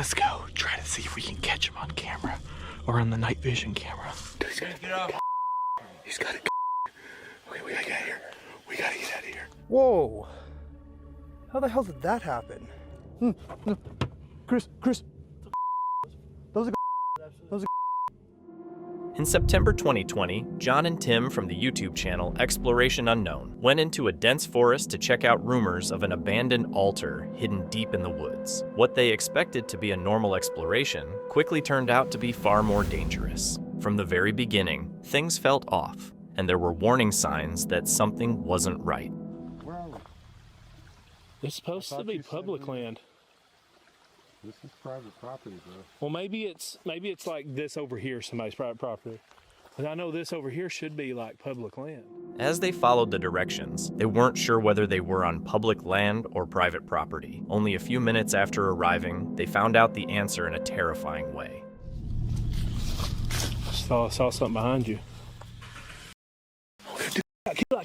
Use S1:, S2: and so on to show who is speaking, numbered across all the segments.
S1: Let's go try to see if we can catch him on camera or on the night vision camera. Dude, he's got
S2: Get off.
S1: He's got it. Okay, we gotta get out of here. We gotta get out of here.
S3: Whoa! How the hell did that happen? Chris,
S4: In September 2020, John and Tim from the YouTube channel Exploration Unknown went into a dense forest to check out rumors of an abandoned altar hidden deep in the woods. What they expected to be a normal exploration quickly turned out to be far more dangerous. From the very beginning, things felt off, and there were warning signs that something wasn't right.
S5: Where are we?
S6: It's supposed to be public land.
S5: This is private property, bro.
S6: Well, maybe it's like this over here, somebody's private property. But I know this over here should be like public land.
S4: As they followed the directions, they weren't sure whether they were on public land or private property. Only a few minutes after arriving, they found out the answer in a terrifying way.
S6: I saw something behind you. Kill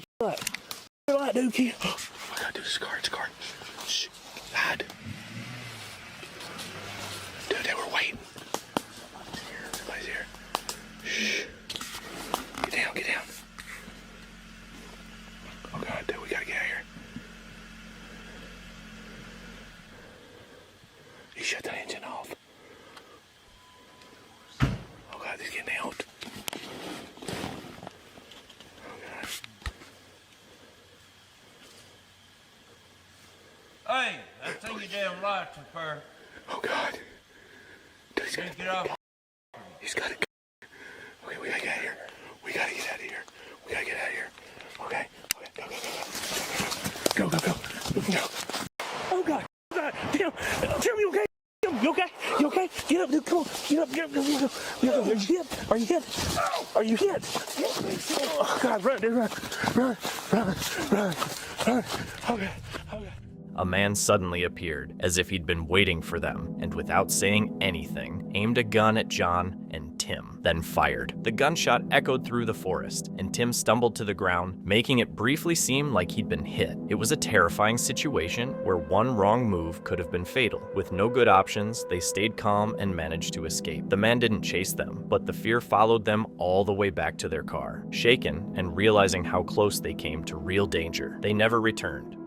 S6: that, dude. Kill.
S1: Oh my god, dude, it's a car. Shh, lad. Dude, they were waiting. Somebody's here. Shh. Get down. Oh god, dude, we gotta get out of here. He shut that engine off. Oh god, he's getting out. Oh god.
S2: Hey, that thing you damn lights are for.
S1: Oh god. Dude, he's got
S2: Get off.
S1: He's got it. Okay, we gotta get out of here. We gotta get out of here. Okay. Go.
S6: Oh God. Damn. Tim, you okay? You okay? Get up, dude. Come on. Get up. Are you hit? Oh God, run, dude, run. Okay.
S4: A man suddenly appeared, as if he'd been waiting for them, and without saying anything, aimed a gun at John and Tim, then fired. The gunshot echoed through the forest, and Tim stumbled to the ground, making it briefly seem like he'd been hit. It was a terrifying situation where one wrong move could have been fatal. With no good options, they stayed calm and managed to escape. The man didn't chase them, but the fear followed them all the way back to their car. Shaken and realizing how close they came to real danger, they never returned.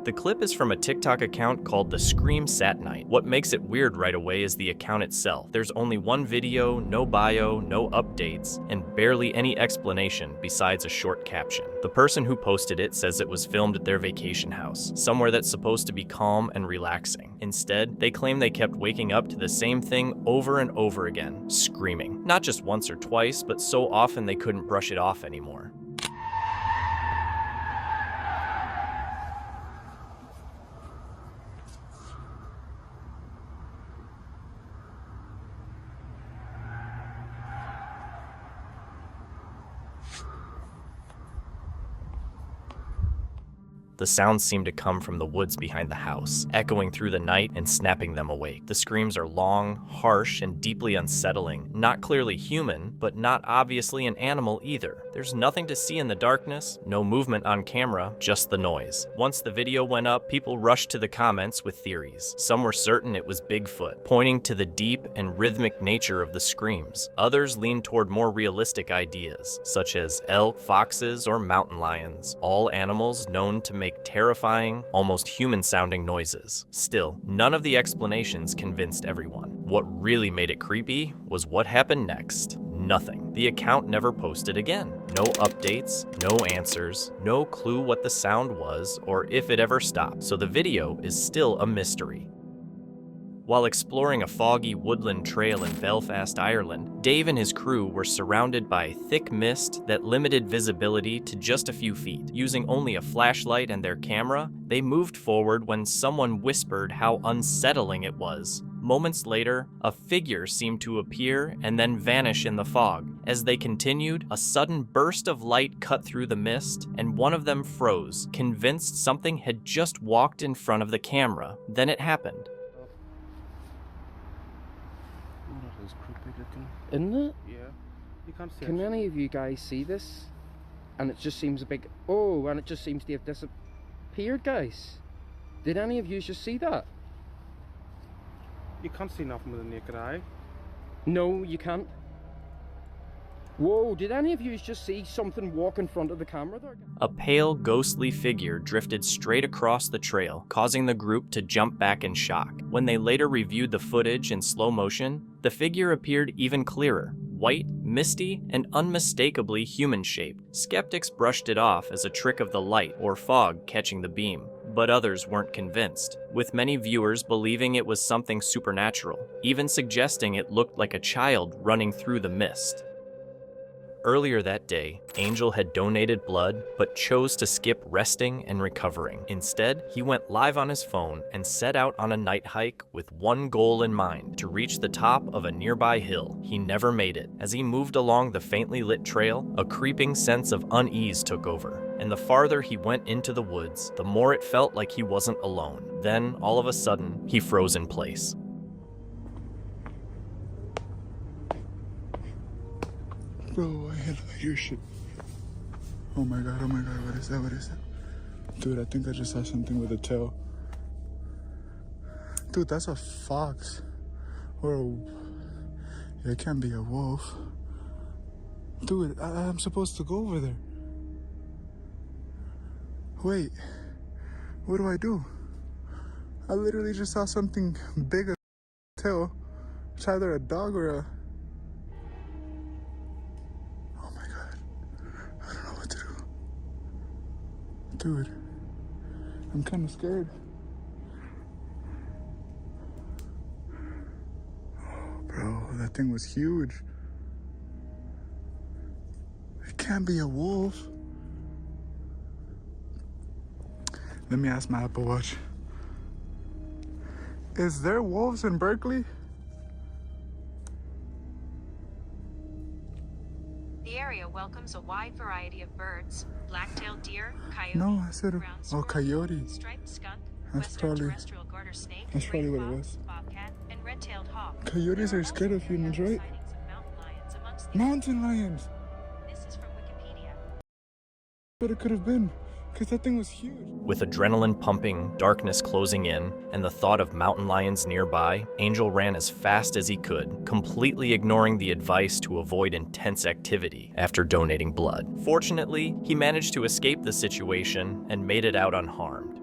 S4: The clip is from a TikTok account called The Scream Sat Night. What makes it weird right away is the account itself. There's only one video, no bio, no updates, and barely any explanation besides a short caption. The person who posted it says it was filmed at their vacation house, somewhere that's supposed to be calm and relaxing. Instead, they claim they kept waking up to the same thing over and over again, screaming. Not just once or twice, but so often they couldn't brush it off anymore. The sounds seem to come from the woods behind the house, echoing through the night and snapping them awake. The screams are long, harsh, and deeply unsettling. Not clearly human, but not obviously an animal either. There's nothing to see in the darkness, no movement on camera, just the noise. Once the video went up, people rushed to the comments with theories. Some were certain it was Bigfoot, pointing to the deep and rhythmic nature of the screams. Others leaned toward more realistic ideas, such as elk, foxes, or mountain lions, all animals known to make terrifying, almost human-sounding noises. Still, none of the explanations convinced everyone. What really made it creepy was what happened next. Nothing. The account never posted again. No updates, no answers, no clue what the sound was or if it ever stopped, so the video is still a mystery. While exploring a foggy woodland trail in Belfast, Ireland, Dave and his crew were surrounded by thick mist that limited visibility to just a few feet. Using only a flashlight and their camera, they moved forward when someone whispered how unsettling it was. Moments later, a figure seemed to appear and then vanish in the fog. As they continued, a sudden burst of light cut through the mist, and one of them froze, convinced something had just walked in front of the camera. Then it happened.
S7: Isn't it?
S5: Yeah. You can't see
S7: Can
S5: it.
S7: any of you guys see this? And it just seems a big... Oh, and it just seems to have disappeared, guys. Did any of you just see that?
S5: You can't see nothing with the naked eye.
S7: No, you can't. Whoa, did any of you just see something walk in front of the camera there?
S4: A pale, ghostly figure drifted straight across the trail, causing the group to jump back in shock. When they later reviewed the footage in slow motion, the figure appeared even clearer. White, misty, and unmistakably human-shaped. Skeptics brushed it off as a trick of the light or fog catching the beam, but others weren't convinced, with many viewers believing it was something supernatural, even suggesting it looked like a child running through the mist. Earlier that day, Angel had donated blood, but chose to skip resting and recovering. Instead, he went live on his phone and set out on a night hike with one goal in mind: to reach the top of a nearby hill. He never made it. As he moved along the faintly lit trail, a creeping sense of unease took over, and the farther he went into the woods, the more it felt like he wasn't alone. Then, all of a sudden, he froze in place.
S1: Bro, I hear shit. Oh my god, what is that, what is that? Dude, I think I just saw something with a tail. Dude, that's a fox. Or a... It can't be a wolf. Dude, I'm supposed to go over there. Wait, what do I do? I literally just saw something big as a tail. It's either a dog or a... Dude, I'm kind of scared. Oh, bro, that thing was huge. It can't be a wolf. Let me ask my Apple Watch. Is there wolves in Berkeley?
S8: The area welcomes a wide variety of birds: black-tailed deer, coyote,
S1: No, I said,
S8: ground
S1: oh,
S8: squirrel,
S1: coyote.
S8: striped skunk,
S1: That's
S8: western
S1: probably-
S8: terrestrial garter snake,
S1: that's probably
S8: gray
S1: what it
S8: fox,
S1: was.
S8: bobcat, and red-tailed hawk.
S1: Coyotes
S8: There
S1: are scared
S8: also
S1: of humans,
S8: periodic
S1: right?
S8: sightings of mountain lions amongst the
S1: Mountain lions.
S8: This is from Wikipedia.
S1: But it could have been, because that thing was huge.
S4: With adrenaline pumping, darkness closing in, and the thought of mountain lions nearby, Angel ran as fast as he could, completely ignoring the advice to avoid intense activity after donating blood. Fortunately, he managed to escape the situation and made it out unharmed.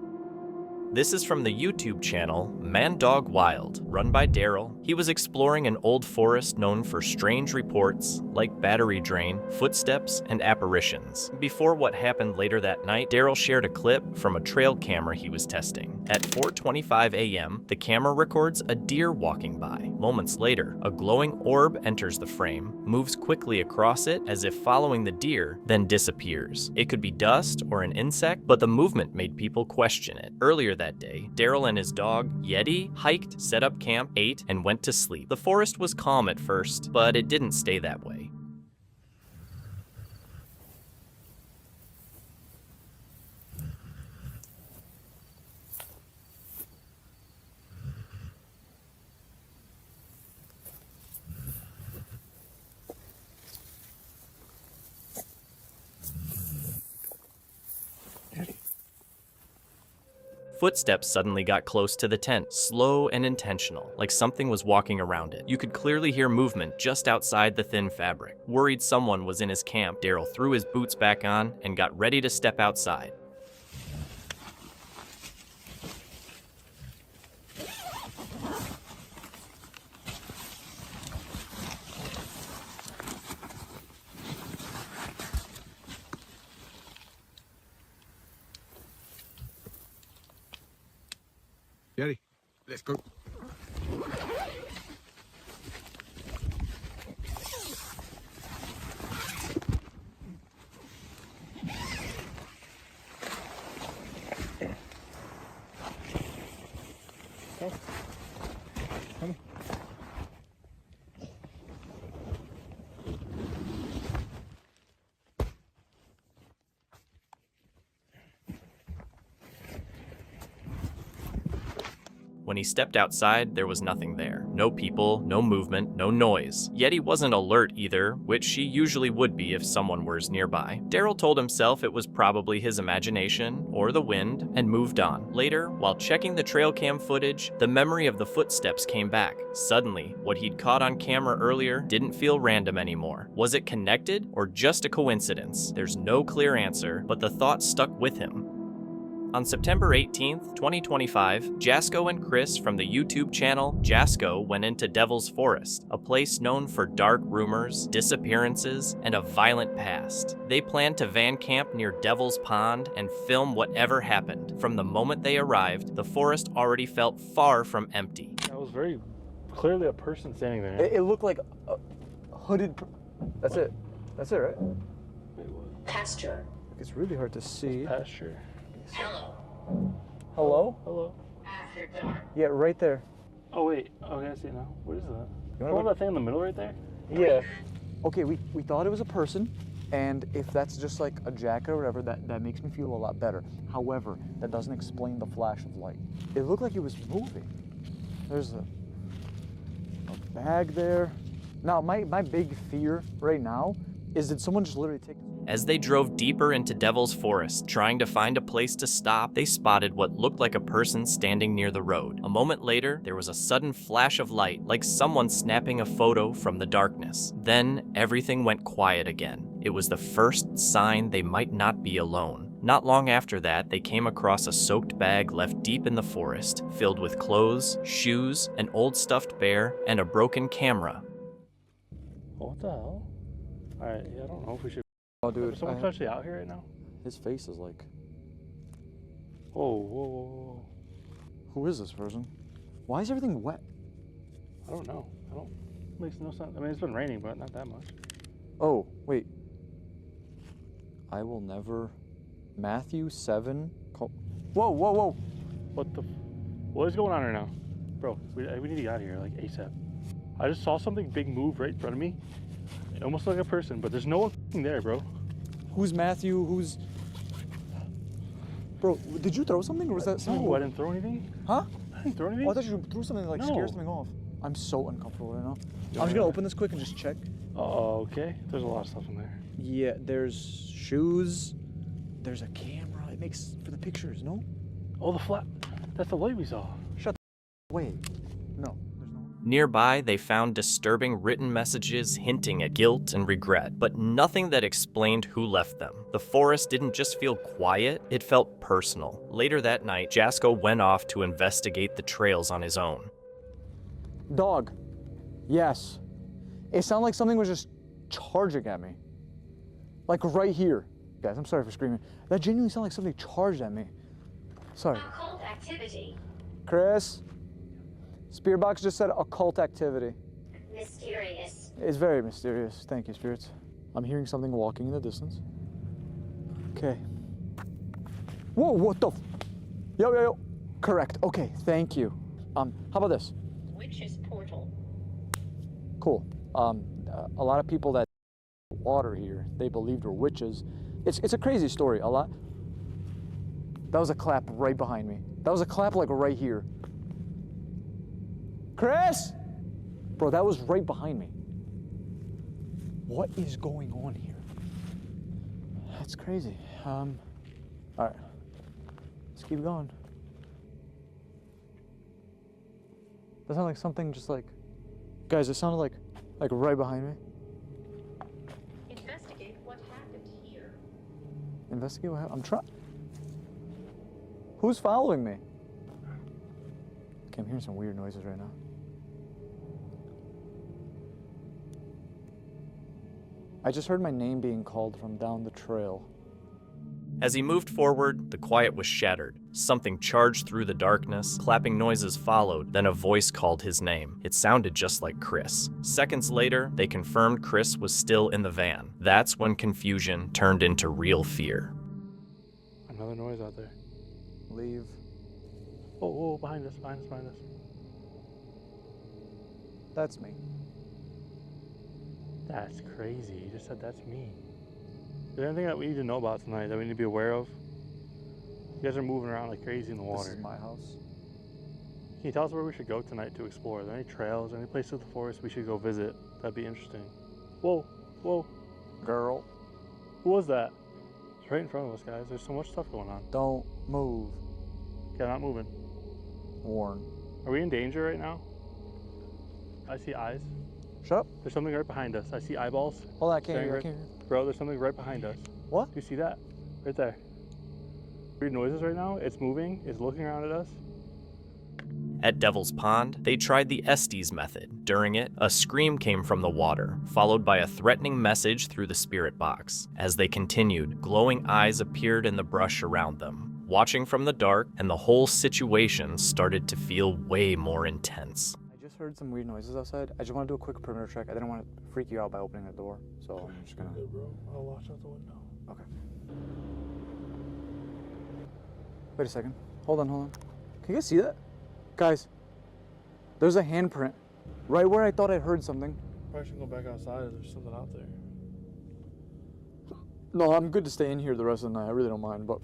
S4: This is from the YouTube channel Man Dog Wild, run by Daryl. He was exploring an old forest known for strange reports like battery drain, footsteps, and apparitions. Before what happened later that night, Daryl shared a clip from a trail camera he was testing. At 4:25 a.m., the camera records a deer walking by. Moments later, a glowing orb enters the frame, moves quickly across it as if following the deer, then disappears. It could be dust or an insect, but the movement made people question it. Earlier that day, Daryl and his dog, Yeti, hiked, set up camp, ate, and went to sleep. The forest was calm at first, but it didn't stay that way. Footsteps suddenly got close to the tent, slow and intentional, like something was walking around it. You could clearly hear movement just outside the thin fabric. Worried someone was in his camp, Daryl threw his boots back on and got ready to step outside.
S1: Yeti, let's go.
S4: When he stepped outside, there was nothing there. No people, no movement, no noise. Yet he wasn't alert either, which he usually would be if someone were nearby. Daryl told himself it was probably his imagination or the wind and moved on. Later, while checking the trail cam footage, the memory of the footsteps came back. Suddenly, what he'd caught on camera earlier didn't feel random anymore. Was it connected or just a coincidence? There's no clear answer, but the thought stuck with him. On September 18th, 2025, Jasko and Chris from the YouTube channel Jasko went into Devil's Forest, a place known for dark rumors, disappearances, and a violent past. They planned to van camp near Devil's Pond and film whatever happened. From the moment they arrived, the forest already felt far from empty.
S6: That was very clearly a person standing there.
S3: It looked like a hooded. That's it. That's it, right?
S6: Wait, what?
S9: Pasture.
S3: It's really hard to see.
S6: Pasture.
S9: Hello.
S3: Hello?
S6: Hello.
S9: After dark.
S3: Yeah, right there.
S6: Oh wait. Okay, I see it now. What is that?
S3: You
S6: Oh,
S3: wanna go-
S6: that thing in the middle right there?
S3: Yeah. Okay, we thought it was a person, and if that's just like a jacket or whatever, that makes me feel a lot better. However, that doesn't explain the flash of light. It looked like it was moving. There's a bag there. Now, my big fear right now is did someone just literally take...
S4: As they drove deeper into Devil's Forest, trying to find a place to stop, they spotted what looked like a person standing near the road. A moment later, there was a sudden flash of light, like someone snapping a photo from the darkness. Then, everything went quiet again. It was the first sign they might not be alone. Not long after that, they came across a soaked bag left deep in the forest, filled with clothes, shoes, an old stuffed bear, and a broken camera.
S6: What the hell? Alright, yeah, I don't know if we should.
S3: Oh, dude.
S6: Is someone potentially out here right now?
S3: His face is like...
S6: Whoa, whoa, whoa,
S3: Who is this person? Why is everything wet?
S6: whoa. I don't know. Makes no sense. I mean, it's been raining, but not that much.
S3: Oh, wait. I will never... Matthew 7... Whoa, whoa, whoa.
S6: What is going on right now? Bro, we need to get out of here, like, ASAP. I just saw something big move right in front of me. Almost like a person, but there's no one there, bro.
S3: Who's Matthew? Who's... Bro, did you throw something or was that something?
S6: No, I didn't throw anything.
S3: Huh?
S6: I didn't throw anything.
S3: Oh, I thought you threw something to like
S6: No.
S3: scare something off. I'm so uncomfortable right now. I'm just gonna open this quick and just check.
S6: Oh, okay. There's a lot of stuff in there.
S3: Yeah, there's shoes. There's a camera. It makes for the pictures, no?
S6: Oh, the flat. That's the light we saw.
S3: Wait. No, there's no.
S4: Nearby, they found disturbing written messages hinting at guilt and regret, but nothing that explained who left them. The forest didn't just feel quiet, it felt personal. Later that night, Jasko went off to investigate the trails on his own.
S3: Dog. Yes. It sounded like something was just charging at me. Like right here. Guys, I'm sorry for screaming. That genuinely sounded like something charged at me. Sorry.
S9: Occult activity.
S3: Chris? Spearbox just said occult activity.
S9: Mysterious.
S3: It's very mysterious. Thank you, spirits. I'm hearing something walking in the distance. Okay. Whoa, what the Yo. Correct. Okay, thank you. How about this?
S9: Witch's portal.
S3: Cool. A lot of people that water here, they believed were witches. It's a crazy story. A lot. That was a clap right behind me. That was a clap like right here. Chris? Bro, that was right behind me. What is going on here? That's crazy. All right. Let's keep going. That sounded like something just like... Guys, it sounded like right behind me.
S9: Investigate what happened here.
S3: Investigate what happened? I'm trying... Who's following me? Okay, I'm hearing some weird noises right now. I just heard my name being called from down the trail.
S4: As he moved forward, the quiet was shattered. Something charged through the darkness, clapping noises followed, then a voice called his name. It sounded just like Chris. Seconds later, they confirmed Chris was still in the van. That's when confusion turned into real fear.
S6: Another noise out there.
S3: Leave.
S6: Oh, behind us.
S3: That's me.
S6: That's crazy. You just said that's me. Is there anything that we need to know about tonight that we need to be aware of? You guys are moving around like crazy in the water.
S3: This is my house.
S6: Can you tell us where we should go tonight to explore? Are there any trails, any places in the forest we should go visit? That'd be interesting. Whoa, whoa.
S3: Girl,
S6: Who was that? It's right in front of us, guys. There's so much stuff going on.
S3: don't move.
S6: Okay, I'm not moving.
S3: Warn.
S6: Are we in danger right now? I see eyes.
S3: Shut up.
S6: There's something right behind us. I see eyeballs.
S3: Hold on, I can't
S6: staring
S3: hear. I
S6: right-
S3: can't hear.
S6: Bro, there's something right behind us.
S3: What?
S6: Do you see that? Right there. Weird noises right now. It's moving. It's looking around at us.
S4: At Devil's Pond, they tried the Estes method. During it, a scream came from the water, followed by a threatening message through the spirit box. As they continued, glowing eyes appeared in the brush around them, watching from the dark, and the whole situation started to feel way more intense.
S3: I just heard some weird noises outside. I just want to do a quick perimeter check. I didn't want to freak you out by opening the door, so I'm just gonna.
S6: Bro, I'll watch out the window.
S3: Okay. Wait a second. Hold on, hold on. Can you guys see that? Guys, there's a handprint right where I thought I heard something.
S6: Probably should go back outside if there's something out there.
S3: No, I'm good to stay in here the rest of the night. I really don't mind, but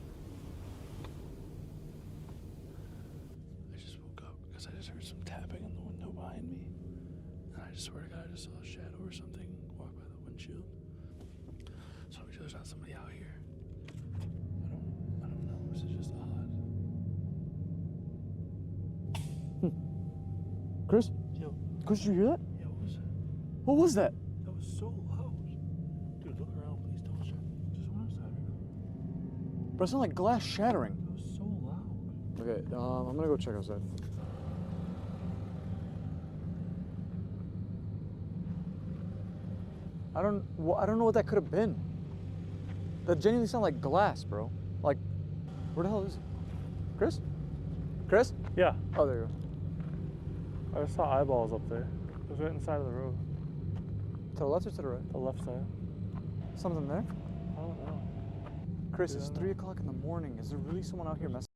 S6: I just woke up because I just heard some tapping on the window behind me. And I just swear to God, I just saw a shadow or something walk by the windshield. So I'm sure there's not somebody out here. I don't know. This is just odd.
S3: Chris?
S6: Yo,
S3: Chris, did you hear that?
S6: yeah, what was that?
S3: What was that?
S6: That was so loud. Dude, look around, please. Don't shut. There's someone outside right now.
S3: Bro, it sounded like glass shattering.
S6: That was so loud.
S3: Okay, I'm gonna go check outside. I don't know what that could have been. That genuinely sounded like glass, bro. Like, where the hell is it? Chris? Chris?
S6: Yeah,
S3: Oh, there you go.
S6: I just saw eyeballs up there. It was right on the side of the road.
S3: To the left or to the right?
S6: The left side.
S3: Something there?
S6: I don't know.
S3: Chris,
S6: Yeah,
S3: it's
S6: I know.
S3: 3 o'clock in the morning. Is there really someone out here messing?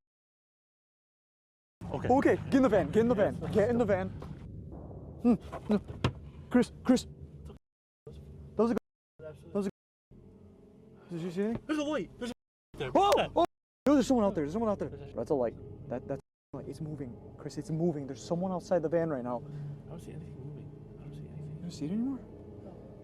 S6: Okay.
S3: Okay, get in the van, get in the van, get in the van. No. Chris. That was a Did you see anything?
S6: There's a light. There's a there.
S3: Oh! Oh! No, there's someone out there. There's someone out there. That's a light. That's like it's moving. Chris, it's moving. There's someone outside the van right now.
S6: I don't see anything moving. I don't see anything.
S3: You don't see it anymore?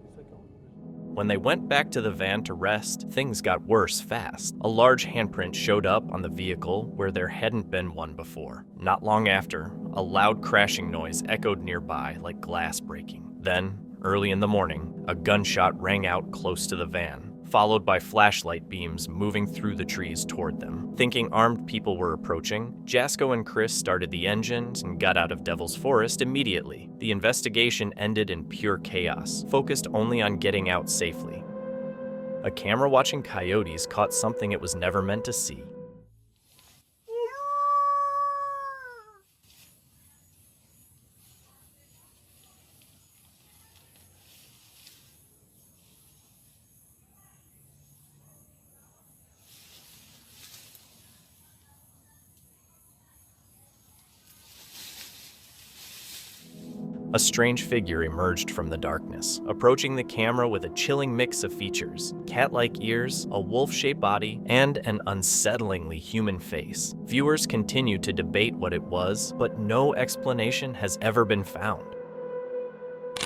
S6: It's like going.
S4: When they went back to the van to rest, things got worse fast. A large handprint showed up on the vehicle where there hadn't been one before. Not long after, a loud crashing noise echoed nearby like glass breaking. Then, early in the morning, a gunshot rang out close to the van, followed by flashlight beams moving through the trees toward them. Thinking armed people were approaching, Jasko and Chris started the engines and got out of Devil's Forest immediately. The investigation ended in pure chaos, focused only on getting out safely. A camera watching coyotes caught something it was never meant to see. A strange figure emerged from the darkness, approaching the camera with a chilling mix of features: cat-like ears, a wolf-shaped body, and an unsettlingly human face. Viewers continue to debate what it was, but no explanation has ever been found.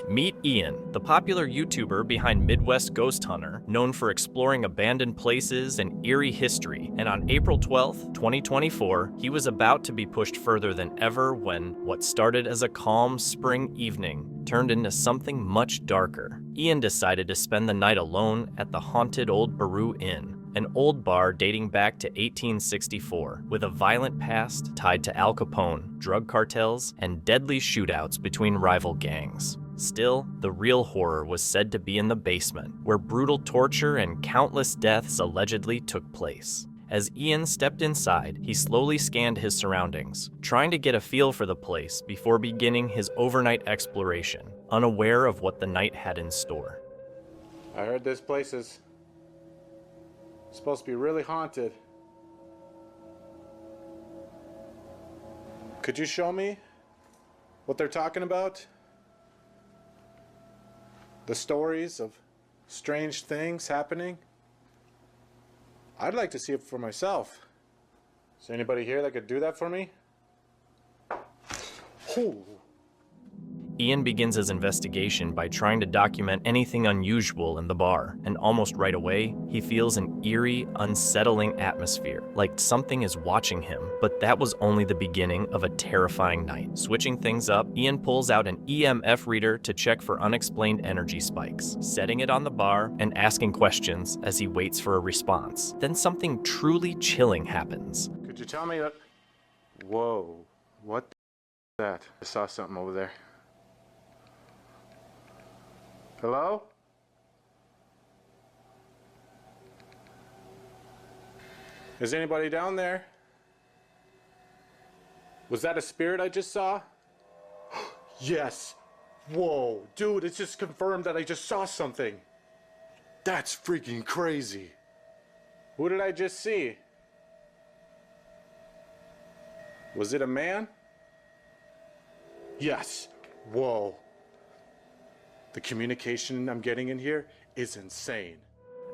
S4: Meet Ian, the popular YouTuber behind Midwest Ghost Hunter, known for exploring abandoned places and eerie history. And on April 12th, 2024, he was about to be pushed further than ever when what started as a calm spring evening turned into something much darker. Ian decided to spend the night alone at the haunted Old Baru Inn, an old bar dating back to 1864, with a violent past tied to Al Capone, drug cartels, and deadly shootouts between rival gangs. Still, the real horror was said to be in the basement, where brutal torture and countless deaths allegedly took place. As Ian stepped inside, he slowly scanned his surroundings, trying to get a feel for the place before beginning his overnight exploration, unaware of what the night had in store.
S1: I heard this place is supposed to be really haunted. Could you show me what they're talking about? The stories of strange things happening? I'd like to see it for myself. Is there anybody here that could do that for me? Oh.
S4: Ian begins his investigation by trying to document anything unusual in the bar, and almost right away, he feels an eerie, unsettling atmosphere, like something is watching him. But that was only the beginning of a terrifying night. Switching things up, Ian pulls out an EMF reader to check for unexplained energy spikes, setting it on the bar and asking questions as he waits for a response. Then something truly chilling happens.
S1: Could you tell me that? Whoa, what the that? I saw something over there. Hello? Is anybody down there? Was that a spirit I just saw? Yes. Whoa, dude, it's just confirmed that I just saw something. That's freaking crazy. Who did I just see? Was it a man? Yes. Whoa. The communication I'm getting in here is insane.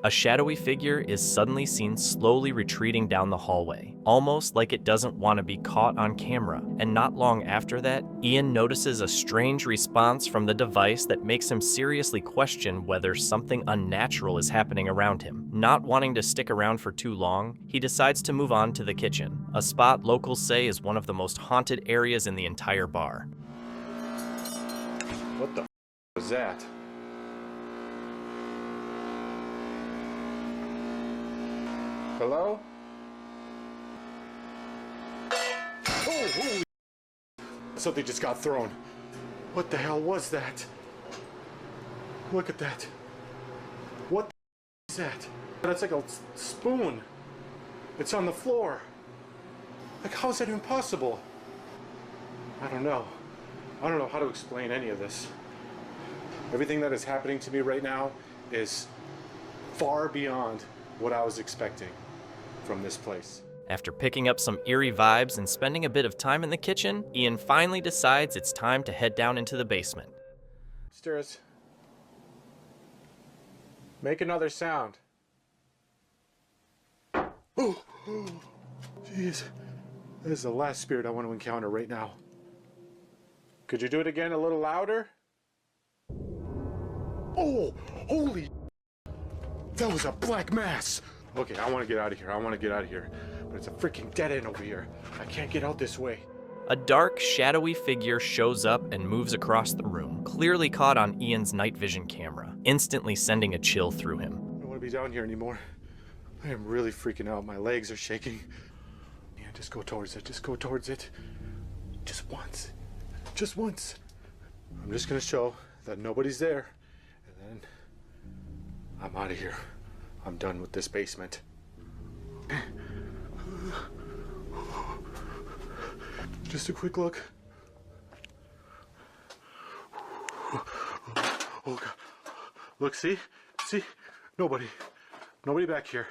S4: A shadowy figure is suddenly seen slowly retreating down the hallway, almost like it doesn't want to be caught on camera. And not long after that, Ian notices a strange response from the device that makes him seriously question whether something unnatural is happening around him. Not wanting to stick around for too long, he decides to move on to the kitchen, a spot locals say is one of the most haunted areas in the entire bar.
S1: What the was that? Hello? Oh, holy! Something just got thrown. What the hell was that? Look at that. What the is that? That's like a spoon. It's on the floor. Like, how is that even possible? I don't know. I don't know how to explain any of this. Everything that is happening to me right now is far beyond what I was expecting from this place.
S4: After picking up some eerie vibes and spending a bit of time in the kitchen, Ian finally decides it's time to head down into the basement.
S1: Stairs. Make another sound. Oh, jeez. That is the last spirit I want to encounter right now. Could you do it again a little louder? Oh, holy! That was a black mass! Okay, I want to get out of here. I want to get out of here. But it's a freaking dead end over here. I can't get out this way.
S4: A dark, shadowy figure shows up and moves across the room, clearly caught on Ian's night vision camera, instantly sending a chill through him.
S1: I don't want to be down here anymore. I am really freaking out. My legs are shaking. Yeah, just go towards it. Just go towards it. Just once. Just once. I'm just going to show that nobody's there. And then I'm out of here. I'm done with this basement. Just a quick look. Oh God. Look, see? See? Nobody. Nobody back here.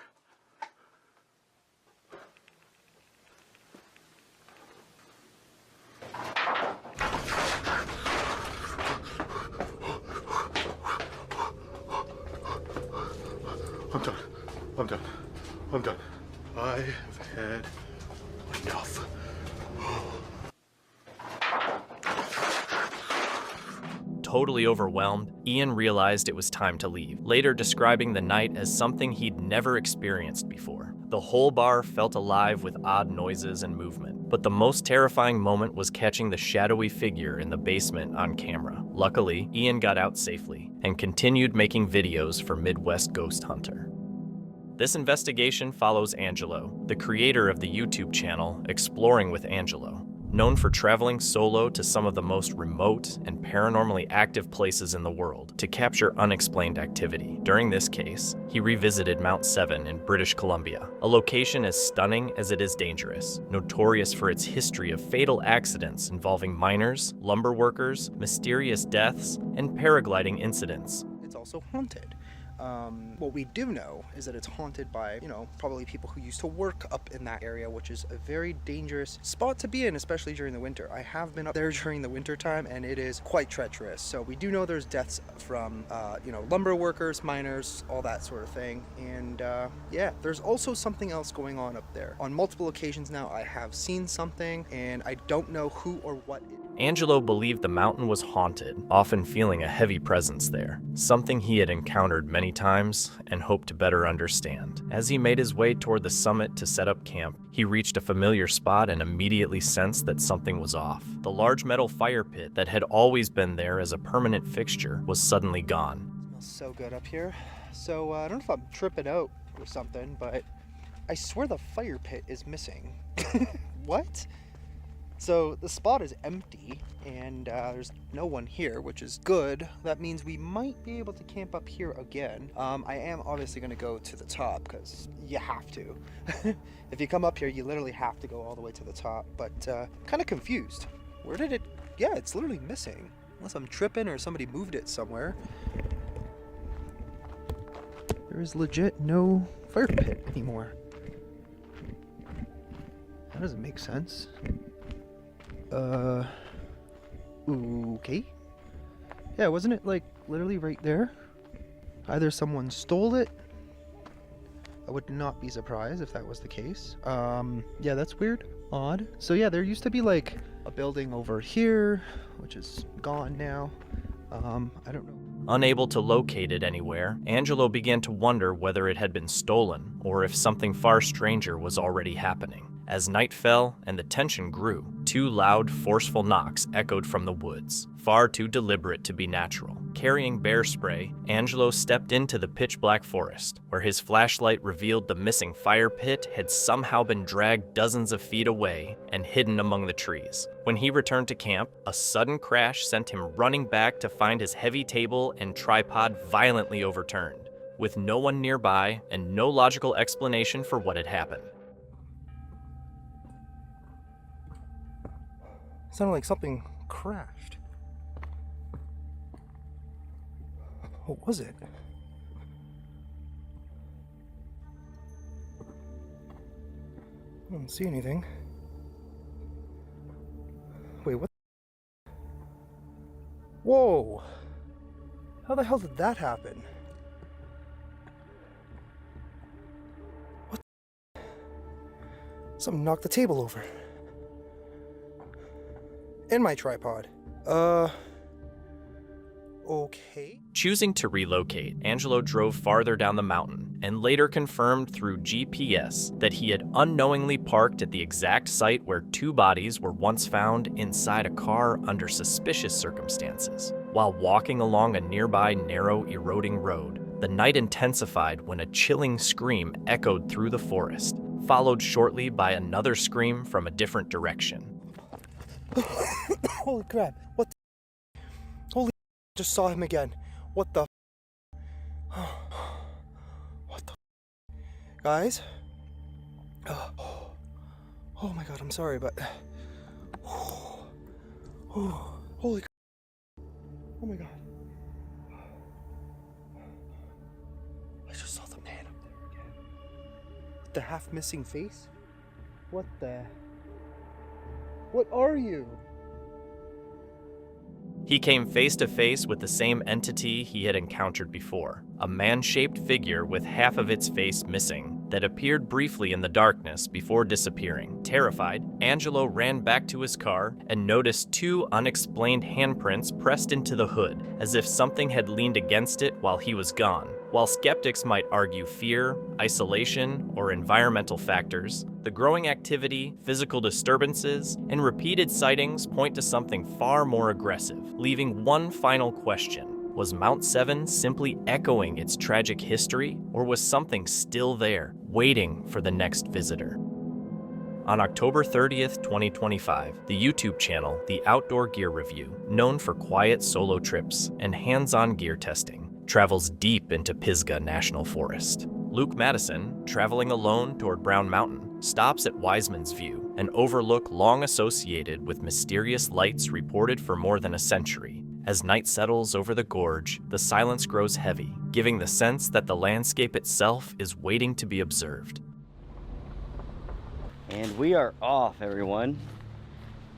S1: I'm done. I'm done. I'm done. I have had enough.
S4: Totally overwhelmed, Ian realized it was time to leave, later describing the night as something he'd never experienced before. The whole bar felt alive with odd noises and movement, but the most terrifying moment was catching the shadowy figure in the basement on camera. Luckily, Ian got out safely and continued making videos for Midwest Ghost Hunter. This investigation follows Angelo, the creator of the YouTube channel Exploring with Angelo. Known for traveling solo to some of the most remote and paranormally active places in the world to capture unexplained activity. During this case, he revisited Mount Seven in British Columbia, a location as stunning as it is dangerous, notorious for its history of fatal accidents involving miners, lumber workers, mysterious deaths, and paragliding incidents.
S10: It's also haunted. What we do know is that it's haunted by, probably people who used to work up in that area, which is a very dangerous spot to be in, especially during the winter. I have been up there during the winter time, and it is quite treacherous. So we do know there's deaths from, lumber workers, miners, all that sort of thing. And yeah, there's also something else going on up there. On multiple occasions now, I have seen something, and I don't know who or what it is.
S4: Angelo believed the mountain was haunted, often feeling a heavy presence there, something he had encountered many times and hoped to better understand. As he made his way toward the summit to set up camp, he reached a familiar spot and immediately sensed that something was off. The large metal fire pit that had always been there as a permanent fixture was suddenly gone.
S10: It smells so good up here. So I don't know if I'm tripping out or something, but I swear the fire pit is missing. What? So the spot is empty and there's no one here, which is good. That means we might be able to camp up here again. I am obviously going to go to the top because you have to. If you come up here, you literally have to go all the way to the top, but kind of confused. Where did it? Yeah, it's literally missing. Unless I'm tripping or somebody moved it somewhere. There is legit no fire pit anymore. That doesn't make sense. Okay. Yeah, wasn't it like literally right there? Either someone stole it. I would not be surprised if that was the case. Yeah, that's weird. Odd. So yeah, there used to be like a building over here, which is gone now. I don't know.
S4: Unable to locate it anywhere, Angelo began to wonder whether it had been stolen or if something far stranger was already happening. As night fell and the tension grew, two loud, forceful knocks echoed from the woods, far too deliberate to be natural. Carrying bear spray, Angelo stepped into the pitch-black forest, where his flashlight revealed the missing fire pit had somehow been dragged dozens of feet away and hidden among the trees. When he returned to camp, a sudden crash sent him running back to find his heavy table and tripod violently overturned, with no one nearby and no logical explanation for what had happened.
S10: Sounded like something crashed. What was it? I don't see anything. Wait, what? Whoa! How the hell did that happen? What? Something knocked the table over. And my tripod. Okay.
S4: Choosing to relocate, Angelo drove farther down the mountain and later confirmed through GPS that he had unknowingly parked at the exact site where two bodies were once found inside a car under suspicious circumstances. While walking along a nearby narrow, eroding road, the night intensified when a chilling scream echoed through the forest, followed shortly by another scream from a different direction.
S10: Holy crap. What the? Holy just saw him again. What the? What the? Guys? Oh my god, I'm sorry, but... Holy crap. Oh my god. I just saw the man up there again. With the half missing face? What the... What are you?
S4: He came face to face with the same entity he had encountered before, a man-shaped figure with half of its face missing that appeared briefly in the darkness before disappearing. Terrified, Angelo ran back to his car and noticed two unexplained handprints pressed into the hood, as if something had leaned against it while he was gone. While skeptics might argue fear, isolation, or environmental factors, the growing activity, physical disturbances, and repeated sightings point to something far more aggressive, leaving one final question. Was Mount 7 simply echoing its tragic history, or was something still there, waiting for the next visitor? On October 30th, 2025, the YouTube channel The Outdoor Gear Review, known for quiet solo trips and hands-on gear testing, travels deep into Pisgah National Forest. Luke Madison, traveling alone toward Brown Mountain, stops at Wiseman's View, an overlook long associated with mysterious lights reported for more than a century. As night settles over the gorge, the silence grows heavy, giving the sense that the landscape itself is waiting to be observed.
S11: And we are off, everyone,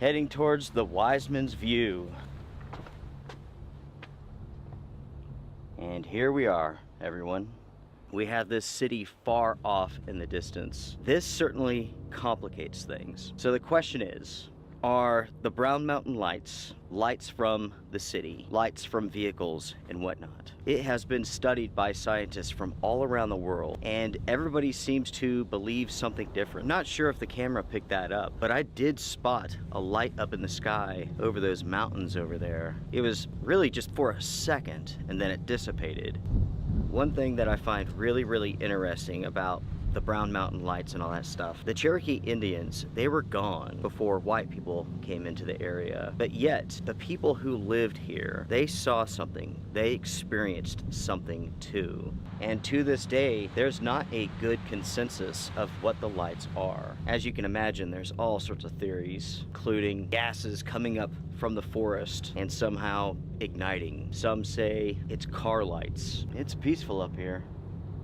S11: heading towards the Wiseman's View. And here we are, everyone. We have this city far off in the distance. This certainly complicates things. So the question is, are the Brown Mountain Lights, lights from the city, lights from vehicles and whatnot. It has been studied by scientists from all around the world, and everybody seems to believe something different. Not sure if the camera picked that up, but I did spot a light up in the sky over those mountains over there. It was really just for a second, and then it dissipated. One thing that I find really, really interesting about the Brown Mountain Lights and all that stuff, the Cherokee Indians, they were gone before white people came into the area. But yet, the people who lived here, they saw something. They experienced something too. And to this day, there's not a good consensus of what the lights are. As you can imagine, there's all sorts of theories, including gases coming up from the forest and somehow igniting. Some say it's car lights. It's peaceful up here,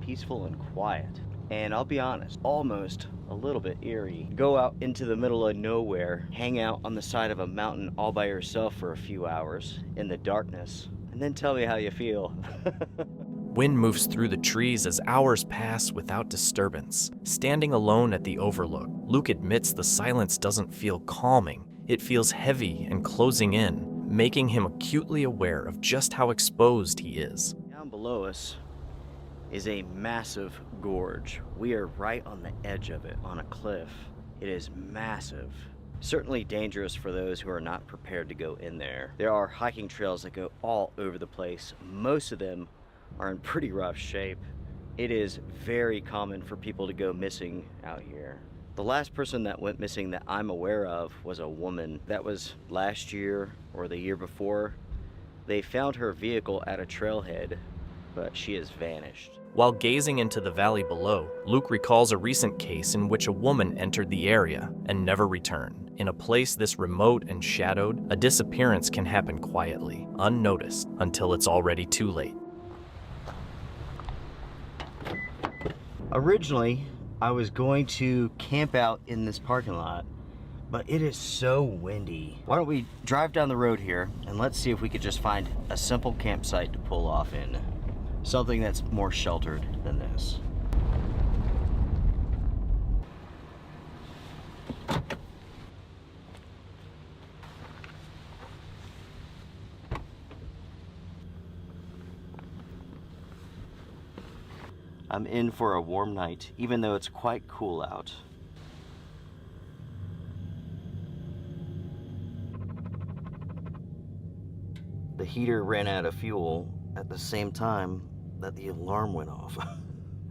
S11: peaceful and quiet. And I'll be honest, almost a little bit eerie. Go out into the middle of nowhere, hang out on the side of a mountain all by yourself for a few hours in the darkness, and then tell me how you feel.
S4: Wind moves through the trees as hours pass without disturbance. Standing alone at the overlook, Luke admits the silence doesn't feel calming. It feels heavy and closing in, making him acutely aware of just how exposed he is.
S11: Down below us is a massive gorge. We are right on the edge of it, on a cliff. It is massive. Certainly dangerous for those who are not prepared to go in there. There are hiking trails that go all over the place. Most of them are in pretty rough shape. It is very common for people to go missing out here. The last person that went missing that I'm aware of was a woman. That was last year or the year before. They found her vehicle at a trailhead, but she has vanished.
S4: While gazing into the valley below, Luke recalls a recent case in which a woman entered the area and never returned. In a place this remote and shadowed, a disappearance can happen quietly, unnoticed, until it's already too late.
S11: Originally, I was going to camp out in this parking lot, but it is so windy. Why don't we drive down the road here and let's see if we could just find a simple campsite to pull off in. Something that's more sheltered than this. I'm in for a warm night, even though it's quite cool out. The heater ran out of fuel at the same time that the alarm went off.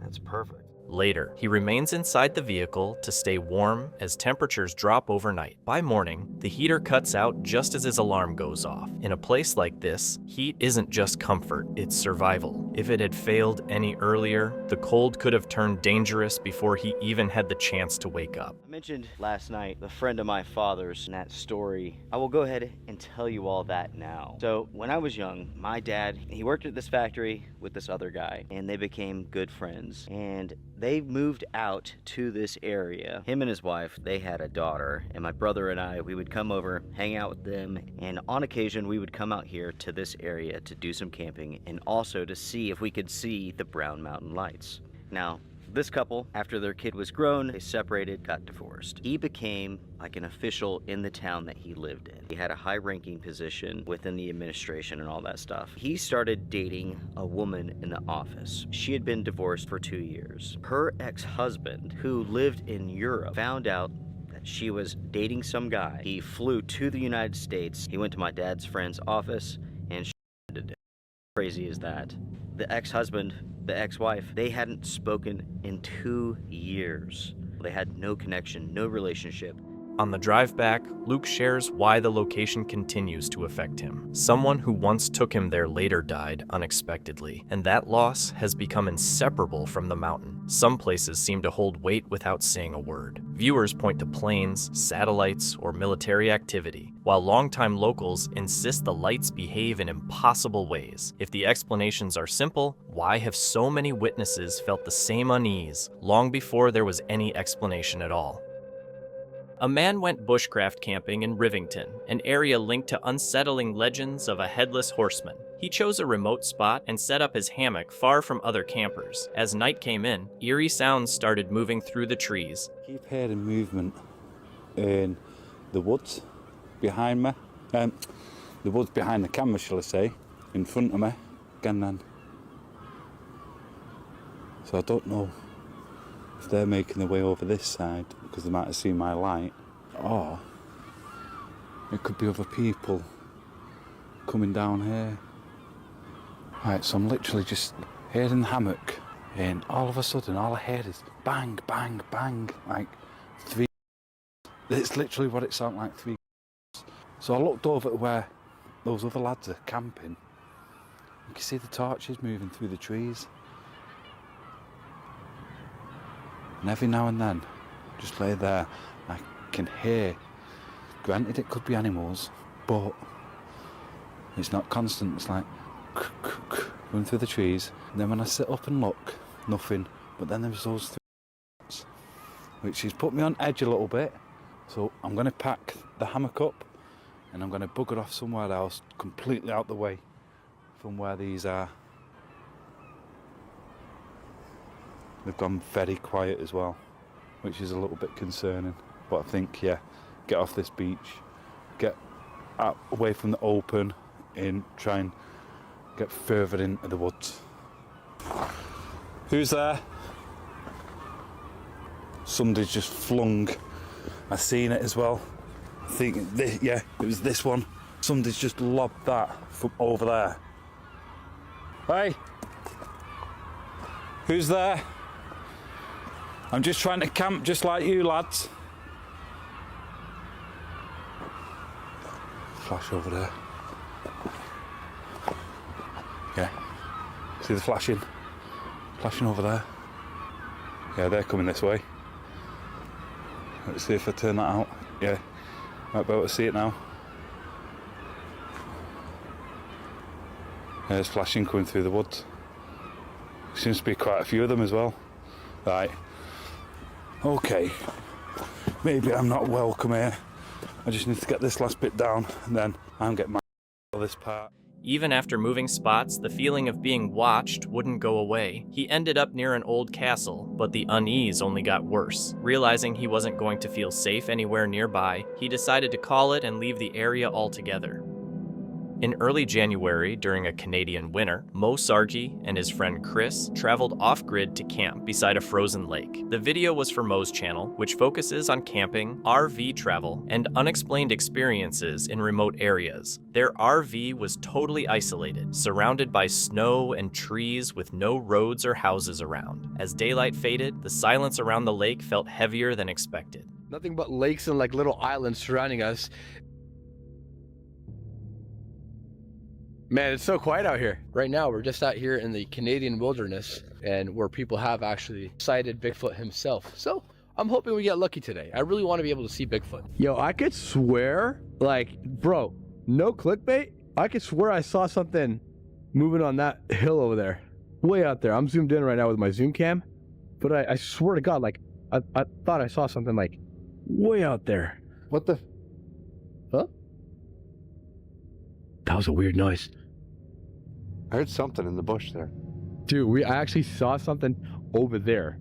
S11: That's perfect.
S4: Later, he remains inside the vehicle to stay warm as temperatures drop overnight. By morning, the heater cuts out just as his alarm goes off. In a place like this, heat isn't just comfort, it's survival. If it had failed any earlier, the cold could have turned dangerous before he even had the chance to wake up.
S11: I mentioned last night the friend of my father's in that story. I will go ahead and tell you all that now. So when I was young, my dad, he worked at this factory with this other guy, and they became good friends. And they moved out to this area. Him and his wife, they had a daughter, and my brother and I, we would come over, hang out with them, and on occasion we would come out here to this area to do some camping and also to see if we could see the Brown Mountain Lights. Now, this couple, after their kid was grown, they separated, got divorced. He became like an official in the town that he lived in. He had a high-ranking position within the administration and all that stuff. He started dating a woman in the office. She had been divorced for 2 years. Her ex-husband, who lived in Europe, found out that she was dating some guy. He flew to the United States. He went to my dad's friend's office and did it. Crazy as that. The ex-husband, the ex-wife, they hadn't spoken in 2 years. They had no connection, no relationship.
S4: On the drive back, Luke shares why the location continues to affect him. Someone who once took him there later died unexpectedly, and that loss has become inseparable from the mountain. Some places seem to hold weight without saying a word. Viewers point to planes, satellites, or military activity, while longtime locals insist the lights behave in impossible ways. If the explanations are simple, why have so many witnesses felt the same unease long before there was any explanation at all? A man went bushcraft camping in Rivington, an area linked to unsettling legends of a headless horseman. He chose a remote spot and set up his hammock far from other campers. As night came in, eerie sounds started moving through the trees.
S12: Keep hearing movement in the woods,
S5: behind me. The woods behind the camera, shall I say, in front of me. Again then. So I don't know if they're making their way over this side because they might have seen my light, or it could be other people coming down here. Right, so I'm literally just here in the hammock, and all of a sudden all I heard is bang, bang, bang, like 3. It's literally what it sounded like, 3. So I looked over to where those other lads are camping. You can see the torches moving through the trees. And every now and then, just lay there, I can hear, granted it could be animals, but it's not constant, it's like going through the trees. And then when I sit up and look, nothing. But then there's those 3, which has put me on edge a little bit. So I'm going to pack the hammock up and I'm going to bugger off somewhere else, completely out the way from where these are. They've gone very quiet as well, which is a little bit concerning. But I think, yeah, get off this beach, get out, away from the open, and try and get further into the woods. Who's there? Somebody's just flung. I seen it as well. I think, yeah, it was this one. Somebody's just lobbed that from over there. Hey, who's there? I'm just trying to camp just like you lads. Flash over there. Yeah. See the flashing? Flashing over there. Yeah, they're coming this way. Let's see if I turn that out. Yeah. Might be able to see it now. There's flashing coming through the woods. Seems to be quite a few of them as well. Right. Okay. Maybe I'm not welcome here. I just need to get this last bit down and then I'm getting my this part.
S4: Even after moving spots, the feeling of being watched wouldn't go away. He ended up near an old castle, but the unease only got worse. Realizing he wasn't going to feel safe anywhere nearby, he decided to call it and leave the area altogether. In early January, during a Canadian winter, Mo Sargi and his friend Chris traveled off-grid to camp beside a frozen lake. The video was for Mo's channel, which focuses on camping, RV travel, and unexplained experiences in remote areas. Their RV was totally isolated, surrounded by snow and trees with no roads or houses around. As daylight faded, the silence around the lake felt heavier than expected.
S7: Nothing but lakes and like little islands surrounding us. Man, it's so quiet out here. Right now, we're just out here in the Canadian wilderness and where people have actually sighted Bigfoot himself. So I'm hoping we get lucky today. I really want to be able to see Bigfoot.
S12: Yo, I could swear, like, bro, no clickbait. I could swear I saw something moving on that hill over there. Way out there. I'm zoomed in right now with my zoom cam. But I swear to God, like, I thought I saw something, like, way out there. What the? Huh? That was a weird noise.
S5: I heard something in the bush there.
S12: Dude, I actually saw something over there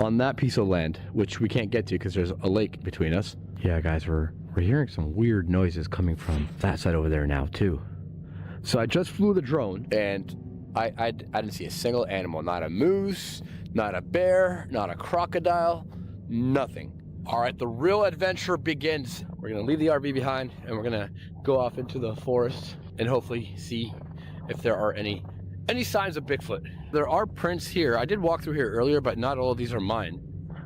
S12: on that piece of land, which we can't get to because there's a lake between us. Yeah, guys, we're hearing some weird noises coming from that side over there now, too. So I just flew the drone, and I didn't see a single animal. Not a moose, not a bear, not a crocodile, nothing. All right, the real adventure begins. We're gonna leave the RV behind, and we're gonna go off into the forest and hopefully see if there are any signs of Bigfoot. There are prints here. I did walk through here earlier, but not all of these are mine.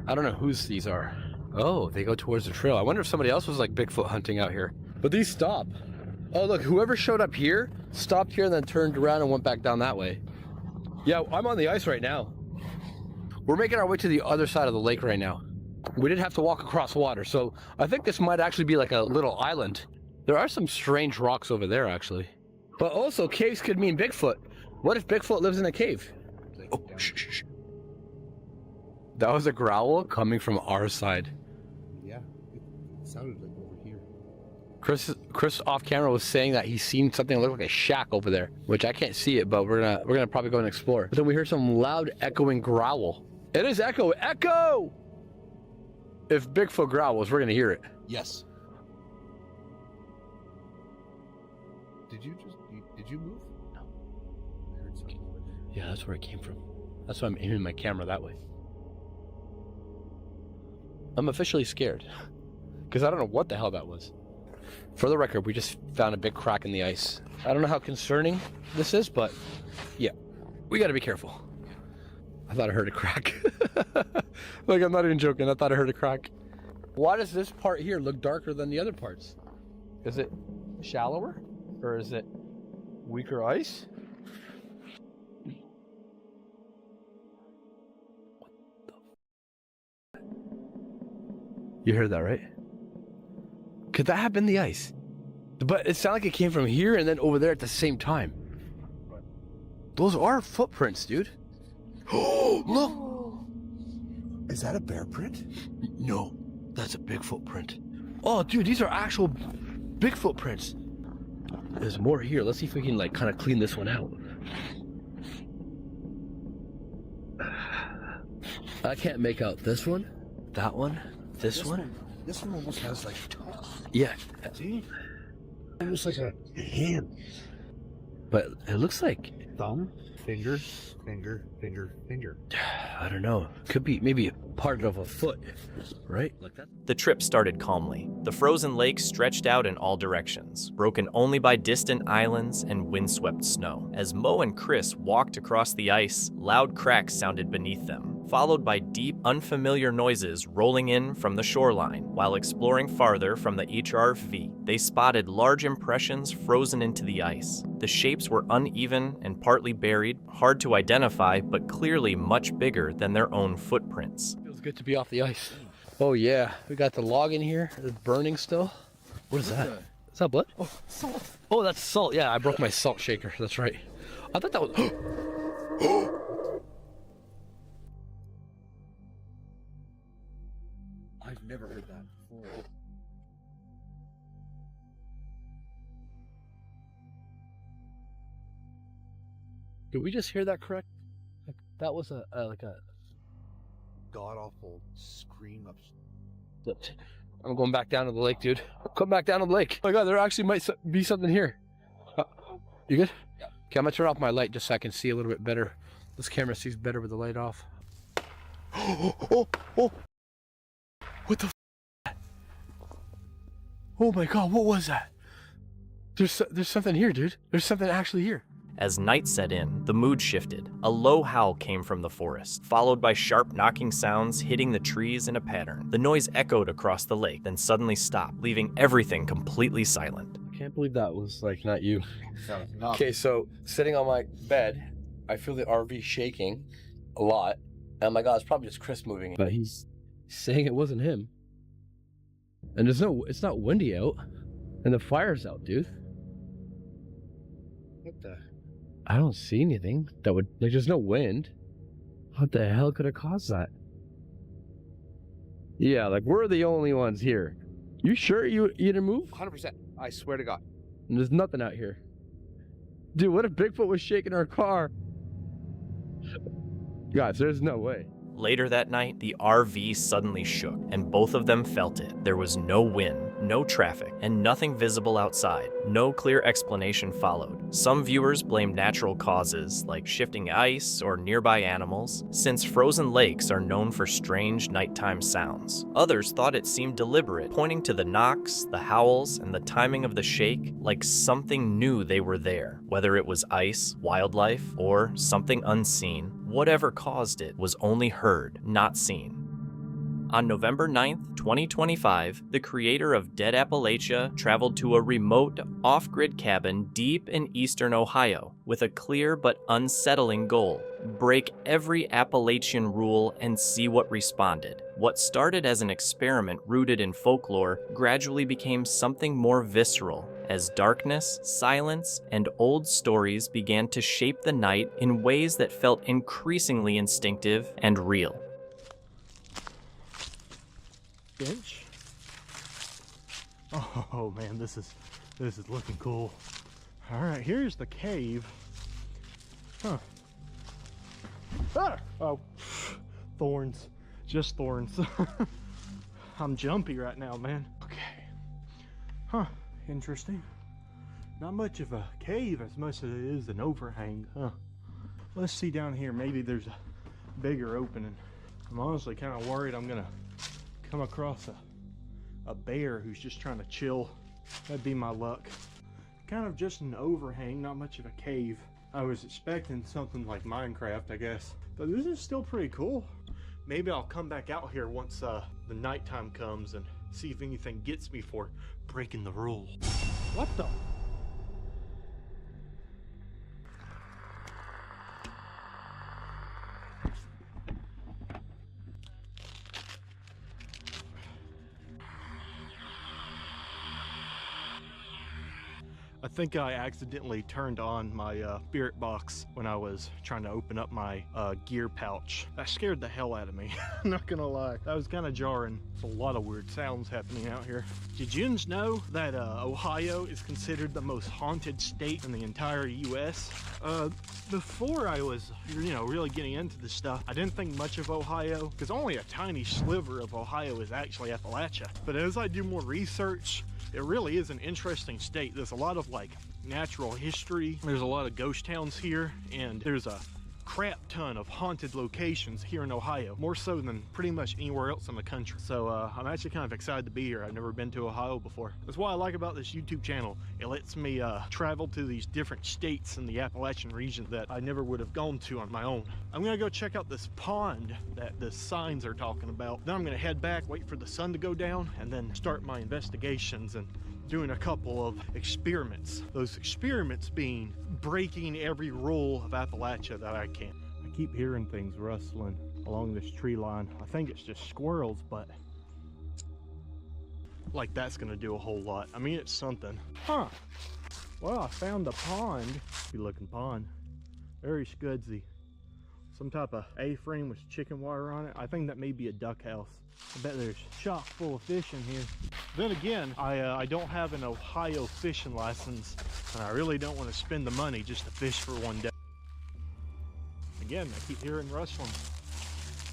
S12: I don't know whose these are. Oh, they go towards the trail. I wonder if somebody else was like Bigfoot hunting out here. But these stop. Oh, look, whoever showed up here stopped here and then turned around and went back down that way. Yeah, I'm on the ice right now. We're making our way to the other side of the lake right now. We didn't have to walk across water, so I think this might actually be like a little island. There are some strange rocks over there, actually. But also, caves could mean Bigfoot. What if Bigfoot lives in a cave? Oh, shh, shh, shh. That was a growl coming from our side.
S5: Yeah, it sounded like over here.
S12: Chris off camera was saying that he's seen something that looked like a shack over there, which I can't see it, but we're gonna probably go and explore. But then we heard some loud echoing growl. It is Echo! Echo! If Bigfoot growls, we're gonna hear it.
S5: Yes.
S6: Did you move?
S7: No.
S6: I heard something over there.
S7: Yeah, that's where it came from. That's why I'm aiming my camera that way. I'm officially scared. Because I don't know what the hell that was. For the record, we just found a big crack in the ice. I don't know how concerning this is, but yeah, we gotta be careful. I thought I heard a crack. Like, I'm not even joking, I thought I heard a crack. Why does this part here look darker than the other parts? Is it shallower? Or is it weaker ice? What the? You heard that, right? Could that have been the ice? But it sounded like it came from here and then over there at the same time. Those are footprints, dude. Oh, look!
S6: Is that a bear print?
S7: No, that's a Bigfoot print. Oh, dude, these are actual Bigfoot prints. There's more here. Let's see if we can, like, kind of clean this one out. I can't make out this one, that one, this one.
S6: This one almost has like
S7: Yeah.
S6: see? Almost like a hand.
S7: But it looks like
S6: Thumb, finger, finger, finger, finger.
S7: I don't know. Could be maybe part of a foot, right? Like that.
S4: The trip started calmly. The frozen lake stretched out in all directions, broken only by distant islands and windswept snow. As Mo and Chris walked across the ice, loud cracks sounded beneath them, followed by deep, unfamiliar noises rolling in from the shoreline. While exploring farther from the HRV, they spotted large impressions frozen into the ice. The shapes were uneven and partly buried, hard to identify, but clearly much bigger than their own footprints.
S7: Feels good to be off the ice. Oh yeah, we got the log in here. It's burning still. What is that? Is that blood? Oh, salt. Oh, that's salt. Yeah, I broke my salt shaker. That's right. I thought that was...
S6: I've never heard that before.
S7: Did we just hear that correct? Like, that was a like a
S6: God awful scream of.
S7: I'm going back down to the lake, dude. Come back down to the lake. Oh my God, there actually might be something here. You good? Yeah. Okay, I'm gonna turn off my light just so I can see a little bit better. This camera sees better with the light off. Oh! What the? Oh my God, what was that? There's something here, dude. There's something actually here.
S4: As night set in, the mood shifted. A low howl came from the forest, followed by sharp knocking sounds hitting the trees in a pattern. The noise echoed across the lake, then suddenly stopped, leaving everything completely silent.
S7: I can't believe that was, like, not you. Okay, so sitting on my bed, I feel the RV shaking a lot. And I'm like, oh, it's probably just Chris moving. But he's saying it wasn't him. And it's not windy out. And the fire's out, dude. What the? I don't see anything that would, like, there's no wind. What the hell could have caused that? Yeah, like, we're the only ones here. You sure you didn't move?
S6: 100%. I swear to God.
S7: And there's nothing out here. Dude, what if Bigfoot was shaking our car? Guys, there's no way.
S4: Later that night, the RV suddenly shook, and both of them felt it. There was no wind, no traffic, and nothing visible outside. No clear explanation followed. Some viewers blamed natural causes, like shifting ice or nearby animals, since frozen lakes are known for strange nighttime sounds. Others thought it seemed deliberate, pointing to the knocks, the howls, and the timing of the shake, like something knew they were there. Whether it was ice, wildlife, or something unseen, whatever caused it was only heard, not seen. On November 9th, 2025, the creator of Dead Appalachia traveled to a remote, off-grid cabin deep in eastern Ohio with a clear but unsettling goal: break every Appalachian rule and see what responded. What started as an experiment rooted in folklore gradually became something more visceral, as darkness, silence, and old stories began to shape the night in ways that felt increasingly instinctive and real.
S1: Bench. Oh man, this is looking cool. All right, here's the cave. Huh. Ah! Oh, thorns, just thorns. I'm jumpy right now, man. Okay. Huh. Interesting. Not much of a cave as much as it is an overhang, huh? Let's see down here, maybe there's a bigger opening. I'm honestly kind of worried I'm gonna come across a bear who's just trying to chill. That'd be my luck. Kind of just an overhang, not much of a cave. I was expecting something like Minecraft, I guess. But this is still pretty cool. Maybe I'll come back out here once the nighttime comes and see if anything gets me for breaking the rules. What the? I think I accidentally turned on my spirit box when I was trying to open up my gear pouch. That scared the hell out of me. I'm not gonna lie. That was kind of jarring. There's a lot of weird sounds happening out here. Did you know that Ohio is considered the most haunted state in the entire US? Before I was, really getting into this stuff, I didn't think much of Ohio because only a tiny sliver of Ohio is actually Appalachia. But as I do more research, it really is an interesting state. There's a lot of like natural history. There's a lot of ghost towns here, and there's a crap ton of haunted locations here in Ohio, more so than pretty much anywhere else in the country. So I'm actually kind of excited to be here. I've never been to Ohio before. That's what I like about this YouTube channel. It lets me travel to these different states in the Appalachian region that I never would have gone to on my own. I'm gonna go check out this pond that the signs are talking about. Then I'm gonna head back, wait for the sun to go down, and then start my investigations and doing a couple of experiments. Those experiments being breaking every rule of Appalachia that I can. I keep hearing things rustling along this tree line. I think it's just squirrels, but like that's gonna do a whole lot. I mean, it's something. Huh. Well, I found a pond. Good looking pond. Very scudsy. Some type of A-frame with chicken wire on it. I think that may be a duck house. I bet there's chock full of fish in here. Then again, I don't have an Ohio fishing license, and I really don't want to spend the money just to fish for one day. Again, I keep hearing rustling.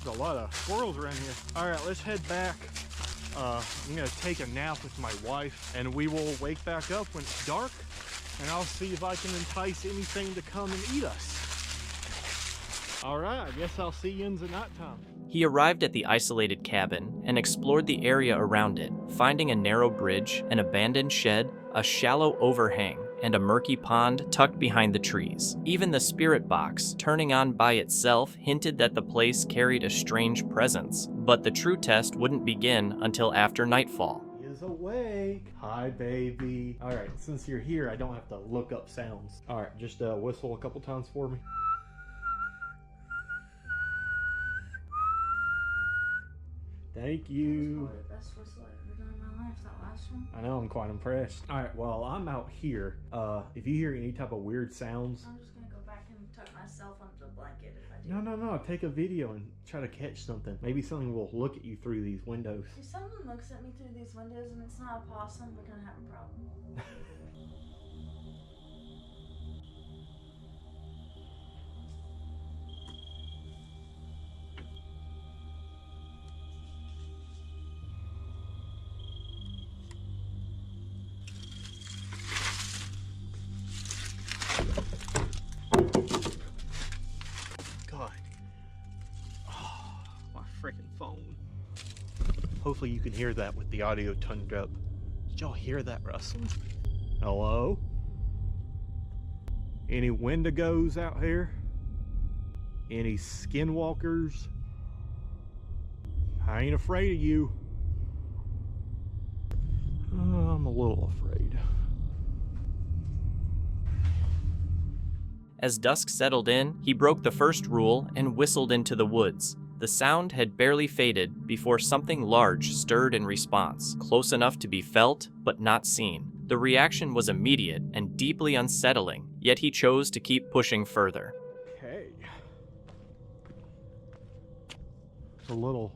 S1: There's a lot of squirrels around here. All right, let's head back. I'm gonna take a nap with my wife, and we will wake back up when it's dark, and I'll see if I can entice anything to come and eat us. All right, I guess I'll see you in the nighttime.
S4: He arrived at the isolated cabin and explored the area around it, finding a narrow bridge, an abandoned shed, a shallow overhang, and a murky pond tucked behind the trees. Even the spirit box, turning on by itself, hinted that the place carried a strange presence, but the true test wouldn't begin until after nightfall.
S1: He is awake. Hi, baby. All right, since you're here, I don't have to look up sounds. All right, just whistle a couple times for me. Thank you.
S13: That's the best whistle I've ever done in my life, that last one.
S1: I know, I'm quite impressed. All right, well, I'm out here. If you hear any type of weird sounds...
S13: I'm just gonna go back and tuck myself under the blanket if I do.
S1: No, take a video and try to catch something. Maybe something will look at you through these windows.
S13: If someone looks at me through these windows and it's not a possum, we're gonna have a problem.
S1: Phone. Hopefully you can hear that with the audio turned up. Did y'all hear that rustling? Hello? Any wendigos out here? Any skinwalkers? I ain't afraid of you. I'm a little afraid.
S4: As dusk settled in, he broke the first rule and whistled into the woods. The sound had barely faded before something large stirred in response, close enough to be felt but not seen. The reaction was immediate and deeply unsettling, yet he chose to keep pushing further.
S1: Okay. The little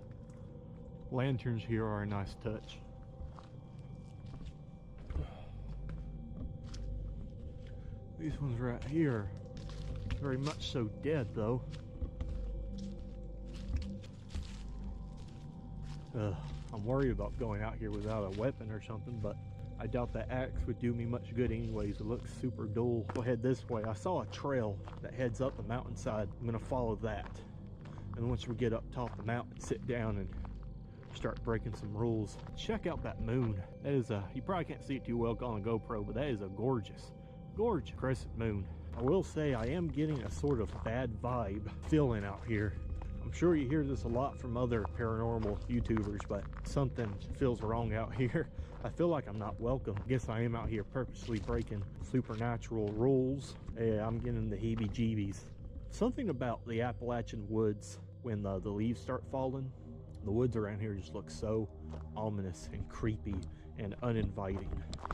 S1: lanterns here are a nice touch. These ones right here, very much so dead though. I'm worried about going out here without a weapon or something, but I doubt that axe would do me much good anyways. It looks super dull. We'll head this way. I saw a trail that heads up the mountainside. I'm gonna follow that. And once we get up top of the mountain, sit down and start breaking some rules. Check out that moon. That is you probably can't see it too well on a GoPro, but that is a gorgeous crescent moon. I will say I am getting a sort of bad vibe feeling out here. I'm sure you hear this a lot from other paranormal YouTubers, but something feels wrong out here. I feel like I'm not welcome. I guess I am out here purposely breaking supernatural rules. Yeah, I'm getting the heebie-jeebies. Something about the Appalachian woods when the leaves start falling. The woods around here just look so ominous and creepy and uninviting.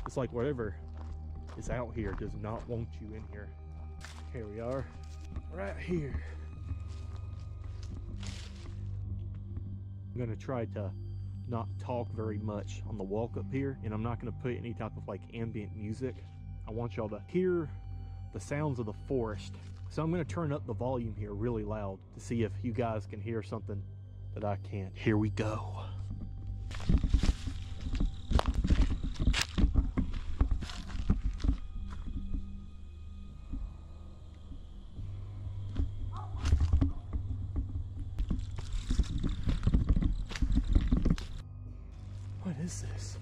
S1: It's like whatever is out here does not want you in here. Here we are, right here. I'm gonna try to not talk very much on the walk up here, and I'm not gonna put any type of like ambient music. I want y'all to hear the sounds of the forest. So I'm gonna turn up the volume here really loud to see if you guys can hear something that I can't. Here we go. What is this?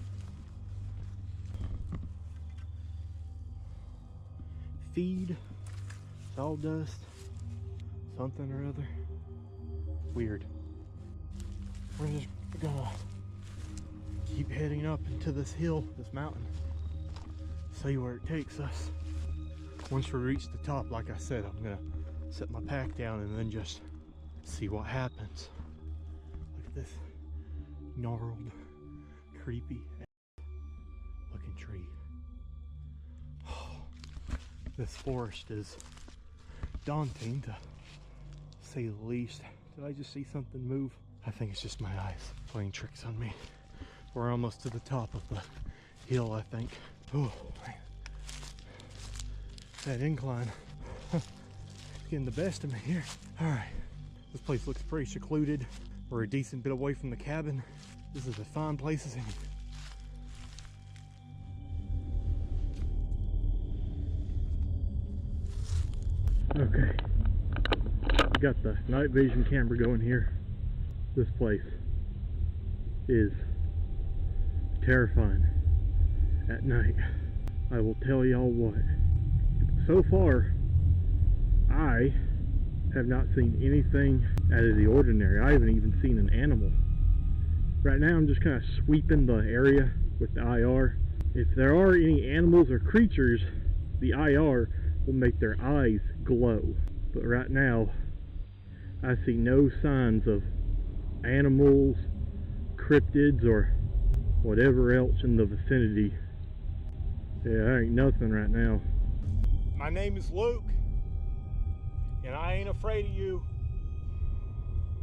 S1: Feed, sawdust, something or other. Weird. We're just gonna keep heading up into this hill, this mountain, see where it takes us. Once we reach the top, like I said, I'm gonna set my pack down and then just see what happens. Look at this gnarled, creepy looking tree. This forest is daunting to say the least. Did I just see something move? I think it's just my eyes playing tricks on me. We're almost to the top of the hill, I think. Oh, man. That incline. It's getting the best of me here. All right, this place looks pretty secluded. We're a decent bit away from the cabin. This is as fine place as any. Okay, got the night vision camera going here. This place is terrifying at night. I will tell y'all what. So far, I have not seen anything out of the ordinary. I haven't even seen an animal. Right now I'm just kind of sweeping the area with the IR. If there are any animals or creatures, the IR will make their eyes glow. But right now, I see no signs of animals, cryptids, or whatever else in the vicinity. Yeah, there ain't nothing right now. My name is Luke, and I ain't afraid of you.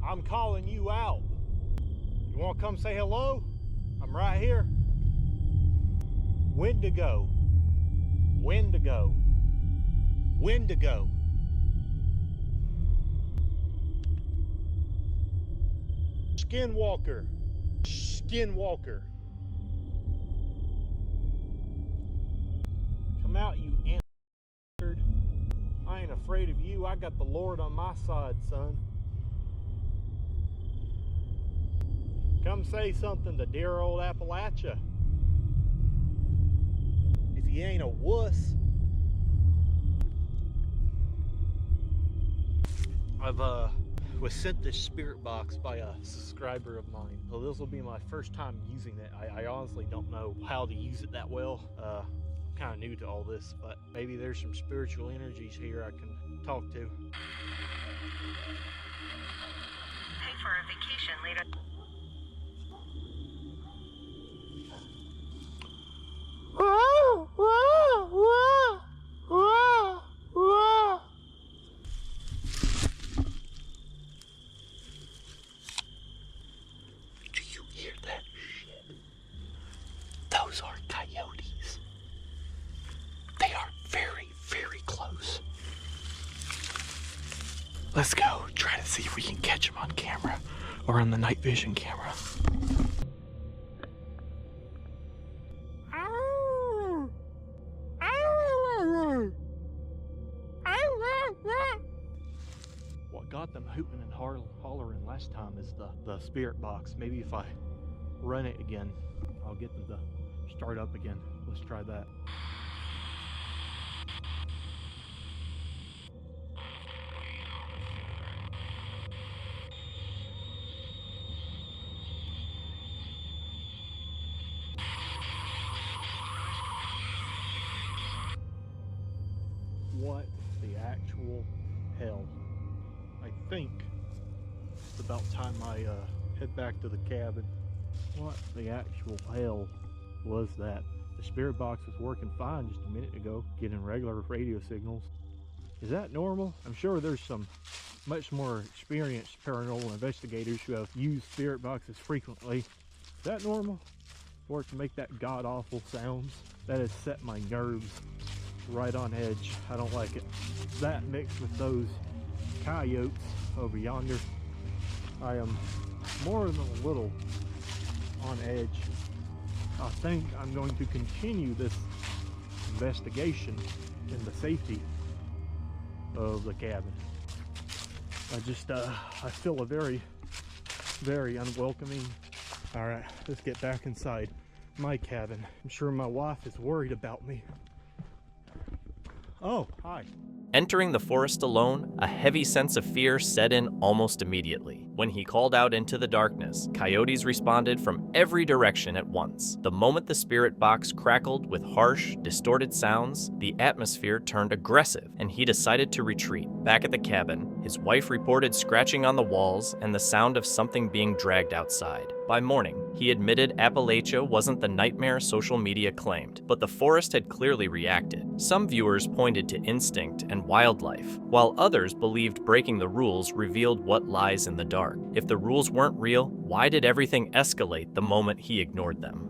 S1: I'm calling you out. You want to come say hello? I'm right here. Wendigo. Wendigo. Wendigo. Skinwalker. Skinwalker. Come out, you ant. I ain't afraid of you. I got the Lord on my side, son. Come say something to dear old Appalachia. If you ain't a wuss. Was sent this spirit box by a subscriber of mine. So this will be my first time using it. I honestly don't know how to use it that well. Kind of new to all this, but maybe there's some spiritual energies here I can talk to.
S8: Pay for a vacation later.
S1: Whoa, whoa, whoa, whoa, whoa. Do you hear that shit? Those are coyotes. They are very, very close. Let's go try to see if we can catch them on camera or on the night vision camera. Ow!
S14: what got them hooting and hollering last time is the spirit box. Maybe if I run it again, I'll get them to start up again. Let's try that. What the actual hell? I think it's about time I head back to the cabin. What the actual hell was that? The spirit box was working fine just a minute ago, getting regular radio signals. Is that normal? I'm sure there's some much more experienced paranormal investigators who have used spirit boxes frequently. Is that normal? For it to make that god-awful sounds? That has set my nerves right on edge. I don't like it. That mixed with those coyotes over yonder, I am more than a little on edge. I think I'm going to continue this investigation in the safety of the cabin. I feel a very, very unwelcoming. All right, let's get back inside my cabin. I'm sure my wife is worried about me. Oh, hi.
S4: Entering the forest alone, a heavy sense of fear set in almost immediately. When he called out into the darkness, coyotes responded from every direction at once. The moment the spirit box crackled with harsh, distorted sounds, the atmosphere turned aggressive, and he decided to retreat. Back at the cabin, his wife reported scratching on the walls and the sound of something being dragged outside. By morning, he admitted Appalachia wasn't the nightmare social media claimed, but the forest had clearly reacted. Some viewers pointed to instinct and wildlife, while others believed breaking the rules revealed what lies in the dark. If the rules weren't real, why did everything escalate the moment he ignored them?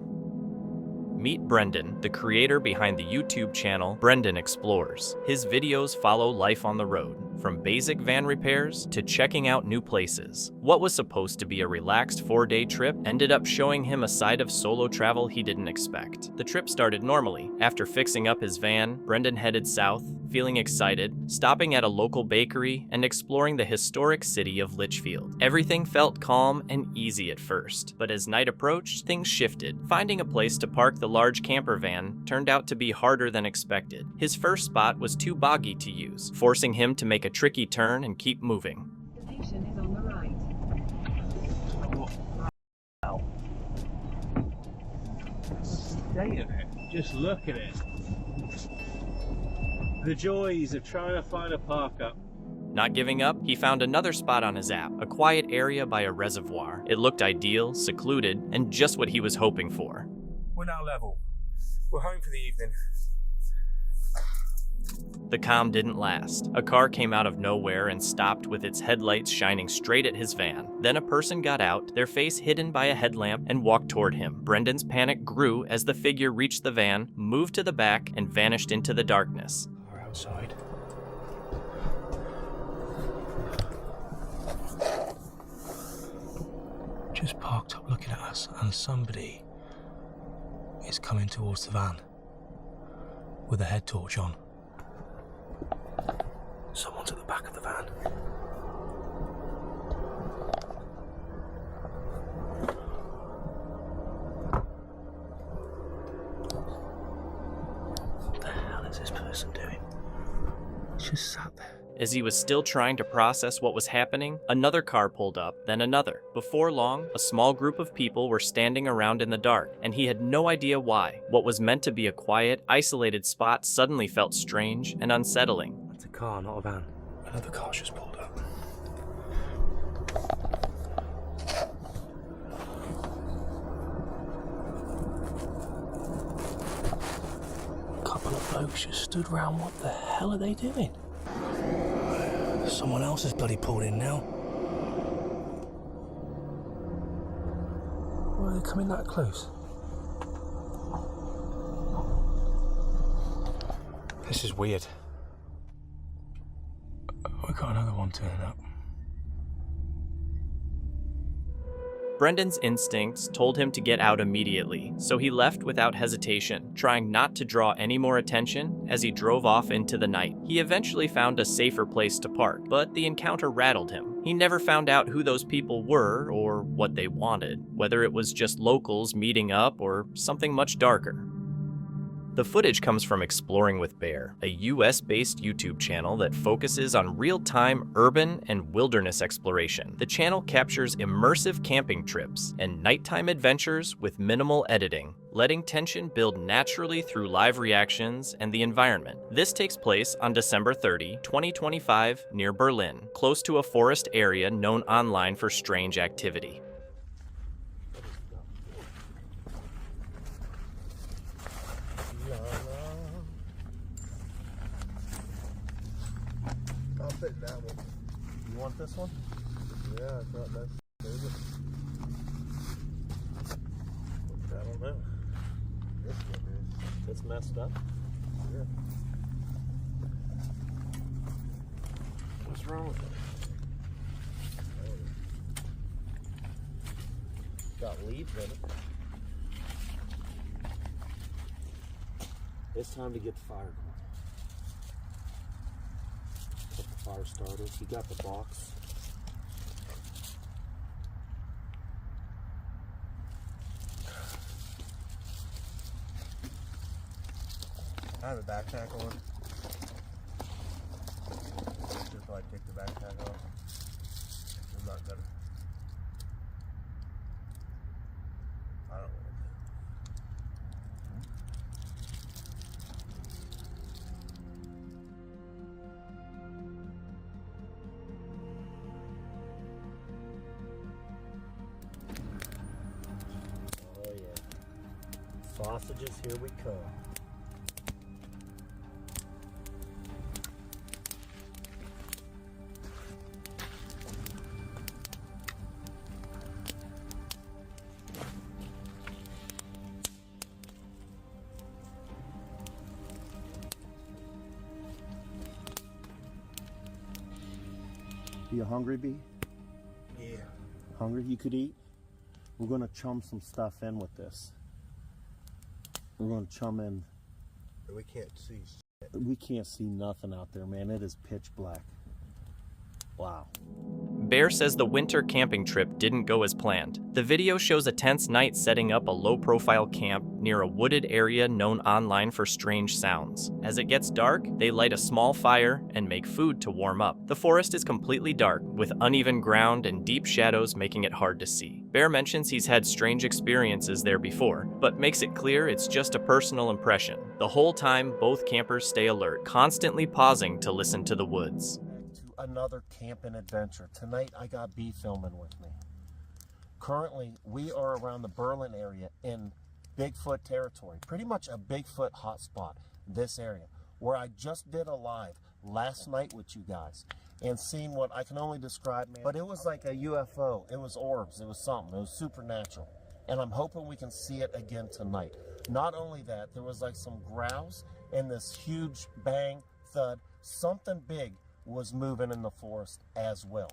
S4: Meet Brendan, the creator behind the YouTube channel Brendan Explores. His videos follow life on the road, from basic van repairs to checking out new places. What was supposed to be a relaxed 4-day trip ended up showing him a side of solo travel he didn't expect. The trip started normally. After fixing up his van, Brendan headed south, feeling excited, stopping at a local bakery and exploring the historic city of Litchfield. Everything felt calm and easy at first, but as night approached, things shifted. Finding a place to park the large camper van turned out to be harder than expected. His first spot was too boggy to use, forcing him to make a tricky turn and keep moving.
S15: Destination is on the right.
S2: State of it. Just look at it. The joys of trying to find a park up.
S4: Not giving up, he found another spot on his app, a quiet area by a reservoir. It looked ideal, secluded, and just what he was hoping for.
S16: We're now level. We're home for the evening.
S4: The calm didn't last. A car came out of nowhere and stopped with its headlights shining straight at his van. Then a person got out, their face hidden by a headlamp, and walked toward him. Brendan's panic grew as the figure reached the van, moved to the back, and vanished into the darkness.
S6: We're outside. Just parked up looking at us, and somebody is coming towards the van with a head torch on. Someone's at the back of the van. What the hell is this person doing? He's just sat there.
S4: As he was still trying to process what was happening, another car pulled up, then another. Before long, a small group of people were standing around in the dark, and he had no idea why. What was meant to be a quiet, isolated spot suddenly felt strange and unsettling.
S6: It's a car, not a van. Another car's just pulled up. A couple of blokes just stood round. What the hell are they doing? Someone else has bloody pulled in now. Why are they coming that close? This is weird. We got another one turning up.
S4: Brendan's instincts told him to get out immediately, so he left without hesitation, trying not to draw any more attention as he drove off into the night. He eventually found a safer place to park, but the encounter rattled him. He never found out who those people were or what they wanted, whether it was just locals meeting up or something much darker. The footage comes from Exploring with Bear, a US-based YouTube channel that focuses on real-time urban and wilderness exploration. The channel captures immersive camping trips and nighttime adventures with minimal editing, letting tension build naturally through live reactions and the environment. This takes place on December 30, 2025, near Berlin, close to a forest area known online for strange activity.
S1: I'll fit that one. You want this one? Yeah, I thought that's favorite. I don't know. This one is. It's messed up? Yeah. What's wrong with it? Got leaves in it. It's time to get the fire going. Put the fire started. You got the box. I have a backpack on. Just probably take the backpack off. I'm not gonna. I don't want to. Oh yeah. Sausages, here we come.
S17: You hungry, B?
S1: Yeah.
S17: Hungry? You could eat? We're gonna chum some stuff in with this. We're gonna chum in.
S1: We can't see shit.
S17: We can't see nothing out there, man. It is pitch black. Wow.
S4: Bear says the winter camping trip didn't go as planned. The video shows a tense night setting up a low-profile camp near a wooded area known online for strange sounds. As it gets dark, they light a small fire and make food to warm up. The forest is completely dark, with uneven ground and deep shadows making it hard to see. Bear mentions he's had strange experiences there before, but makes it clear it's just a personal impression. The whole time, both campers stay alert, constantly pausing to listen to the woods.
S17: Another camping adventure. Tonight I got B filming with me. Currently we are around the Berlin area in Bigfoot territory, pretty much a Bigfoot hotspot, this area, where I just did a live last night with you guys and seen what I can only describe, man, but it was like a UFO. It was orbs, it was something, it was supernatural, and I'm hoping we can see it again tonight. Not only that, there was like some growls and this huge bang, thud, something big was moving in the forest as well.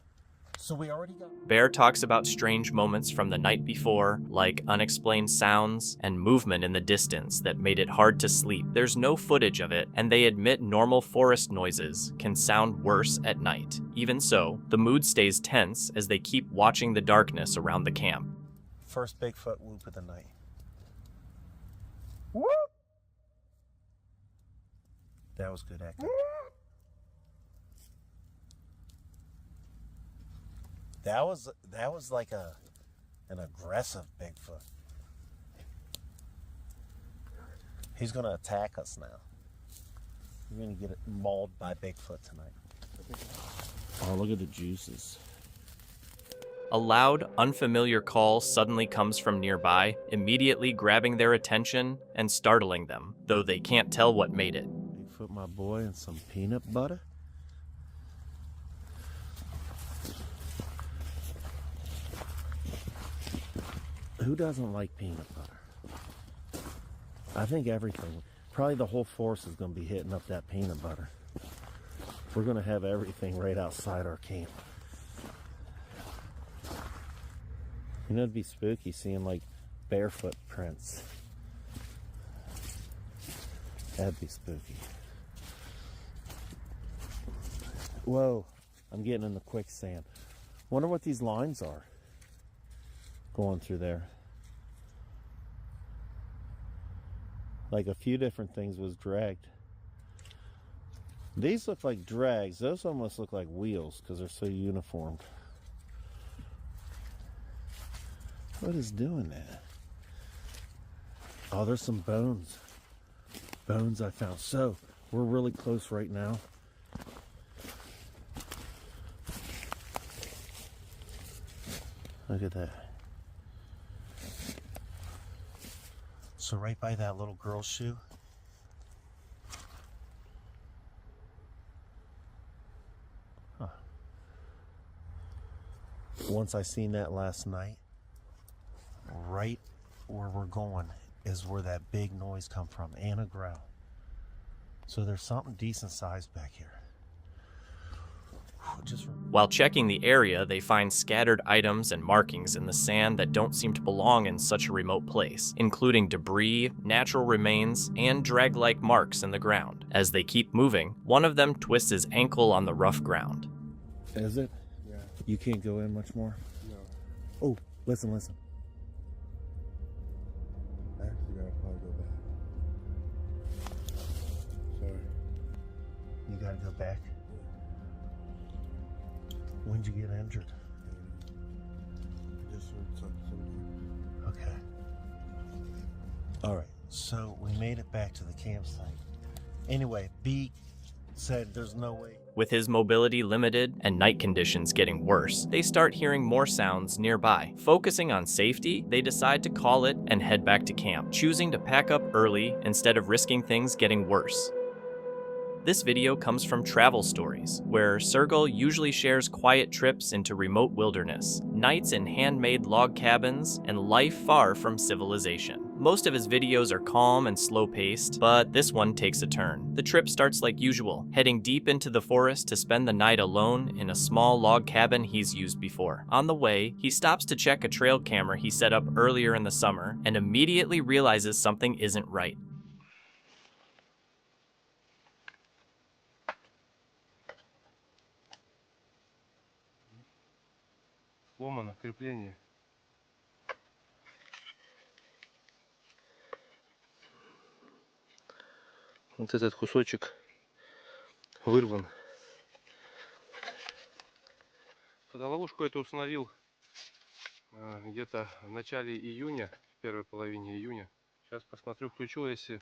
S17: So we already got...
S4: Bear talks about strange moments from the night before, like unexplained sounds and movement in the distance that made it hard to sleep. There's no footage of it, and they admit normal forest noises can sound worse at night. Even so, the mood stays tense as they keep watching the darkness around the camp.
S17: First Bigfoot whoop of the night. Whoop! That was good acting. That was like an aggressive Bigfoot. He's gonna attack us now. We're gonna get mauled by Bigfoot tonight. Oh, look at the juices.
S4: A loud, unfamiliar call suddenly comes from nearby, immediately grabbing their attention and startling them, though they can't tell what made it.
S17: Bigfoot, my boy, and some peanut butter. Who doesn't like peanut butter? I think everything. Probably the whole force is going to be hitting up that peanut butter. We're going to have everything right outside our camp. You know, it'd be spooky seeing like barefoot prints. That'd be spooky. Whoa, I'm getting in the quicksand. Wonder what these lines are going through there. Like a few different things was dragged. These look like drags. Those almost look like wheels because they're so uniformed. What is doing that? Oh, there's some bones. Bones I found. So, we're really close right now. Look at that. So right by that little girl's shoe. Huh. Once I seen that last night, right where we're going is where that big noise come from, and a growl. So there's something decent sized back here.
S4: While checking the area, they find scattered items and markings in the sand that don't seem to belong in such a remote place, including debris, natural remains, and drag-like marks in the ground. As they keep moving, one of them twists his ankle on the rough ground.
S17: Is it?
S14: Yeah.
S17: You can't go in much more?
S14: No.
S17: Oh, listen.
S14: I actually gotta probably go back. Sorry.
S17: You gotta go back? When'd you get injured?
S14: I just heard something.
S17: Okay. Alright, so we made it back to the campsite. Anyway, B said there's no way.
S4: With his mobility limited and night conditions getting worse, they start hearing more sounds nearby. Focusing on safety, they decide to call it and head back to camp, choosing to pack up early instead of risking things getting worse. This video comes from Travel Stories, where Sergel usually shares quiet trips into remote wilderness, nights in handmade log cabins, and life far from civilization. Most of his videos are calm and slow-paced, but this one takes a turn. The trip starts like usual, heading deep into the forest to spend the night alone in a small log cabin he's used before. On the way, he stops to check a trail camera he set up earlier in the summer and immediately realizes something isn't right.
S6: Сломано крепление. Вот этот кусочек вырван. Фотоловушку эту установил где-то в начале июня, в первой половине июня. Сейчас посмотрю, включу, если...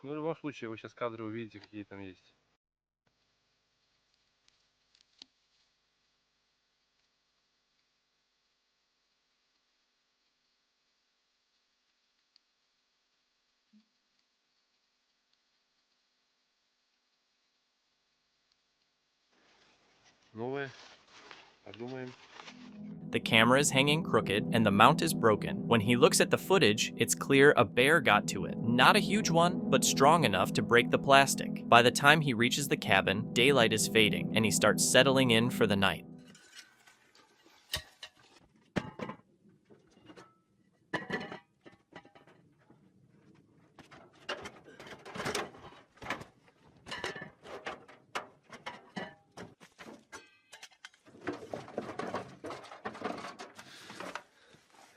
S6: Ну, в любом случае, вы сейчас кадры увидите, какие там есть. Новое. Подумаем.
S4: The camera is hanging crooked and the mount is broken. When he looks at the footage, it's clear a bear got to it. Not a huge one, but strong enough to break the plastic. By the time he reaches the cabin, daylight is fading and he starts settling in for the night.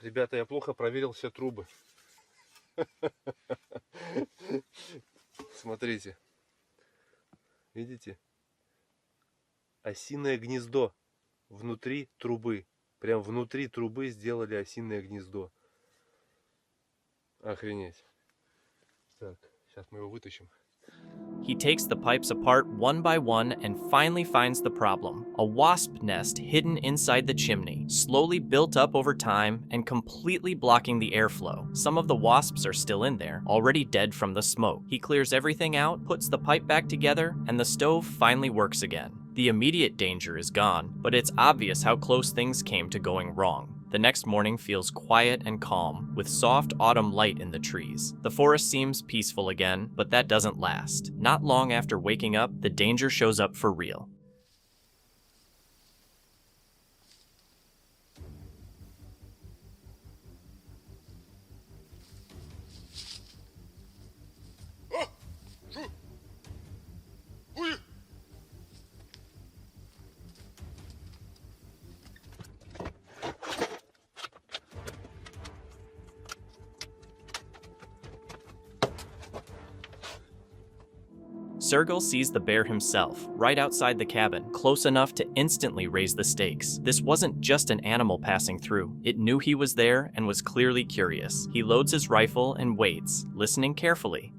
S6: Ребята, я плохо проверил все трубы. Смотрите. Видите? Осиное гнездо внутри трубы. Прям внутри трубы сделали осиное гнездо. Охренеть. Так, сейчас мы его вытащим.
S4: He takes the pipes apart one by one and finally finds the problem. A wasp nest hidden inside the chimney, slowly built up over time and completely blocking the airflow. Some of the wasps are still in there, already dead from the smoke. He clears everything out, puts the pipe back together, and the stove finally works again. The immediate danger is gone, but it's obvious how close things came to going wrong. The next morning feels quiet and calm, with soft autumn light in the trees. The forest seems peaceful again, but that doesn't last. Not long after waking up, the danger shows up for real. Sergel sees the bear himself, right outside the cabin, close enough to instantly raise the stakes. This wasn't just an animal passing through. It knew he was there and was clearly curious. He loads his rifle and waits, listening carefully.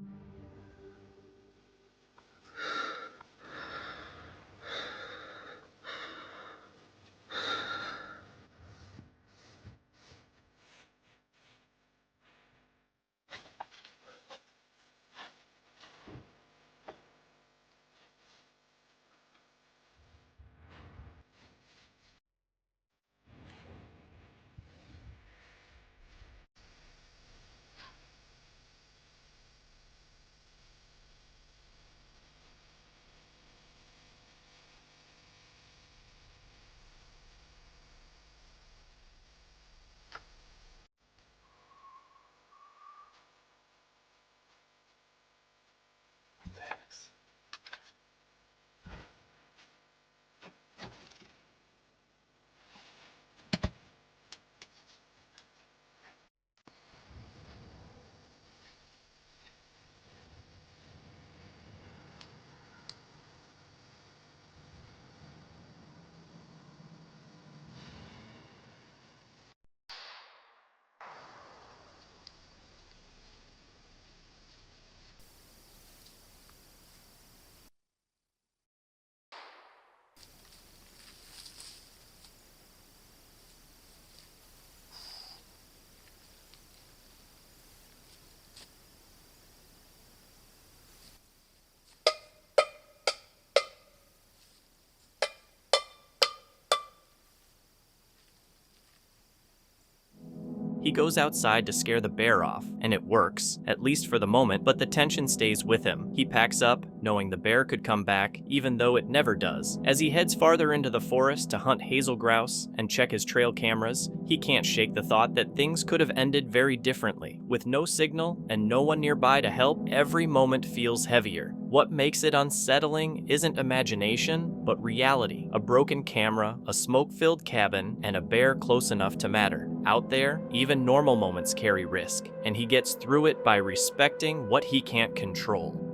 S4: He goes outside to scare the bear off, and it works, at least for the moment, but the tension stays with him. He packs up, knowing the bear could come back, even though it never does. As he heads farther into the forest to hunt hazel grouse and check his trail cameras, he can't shake the thought that things could have ended very differently. With no signal and no one nearby to help, every moment feels heavier. What makes it unsettling isn't imagination, but reality. A broken camera, a smoke-filled cabin, and a bear close enough to matter. Out there, even normal moments carry risk, and he gets through it by respecting what he can't control.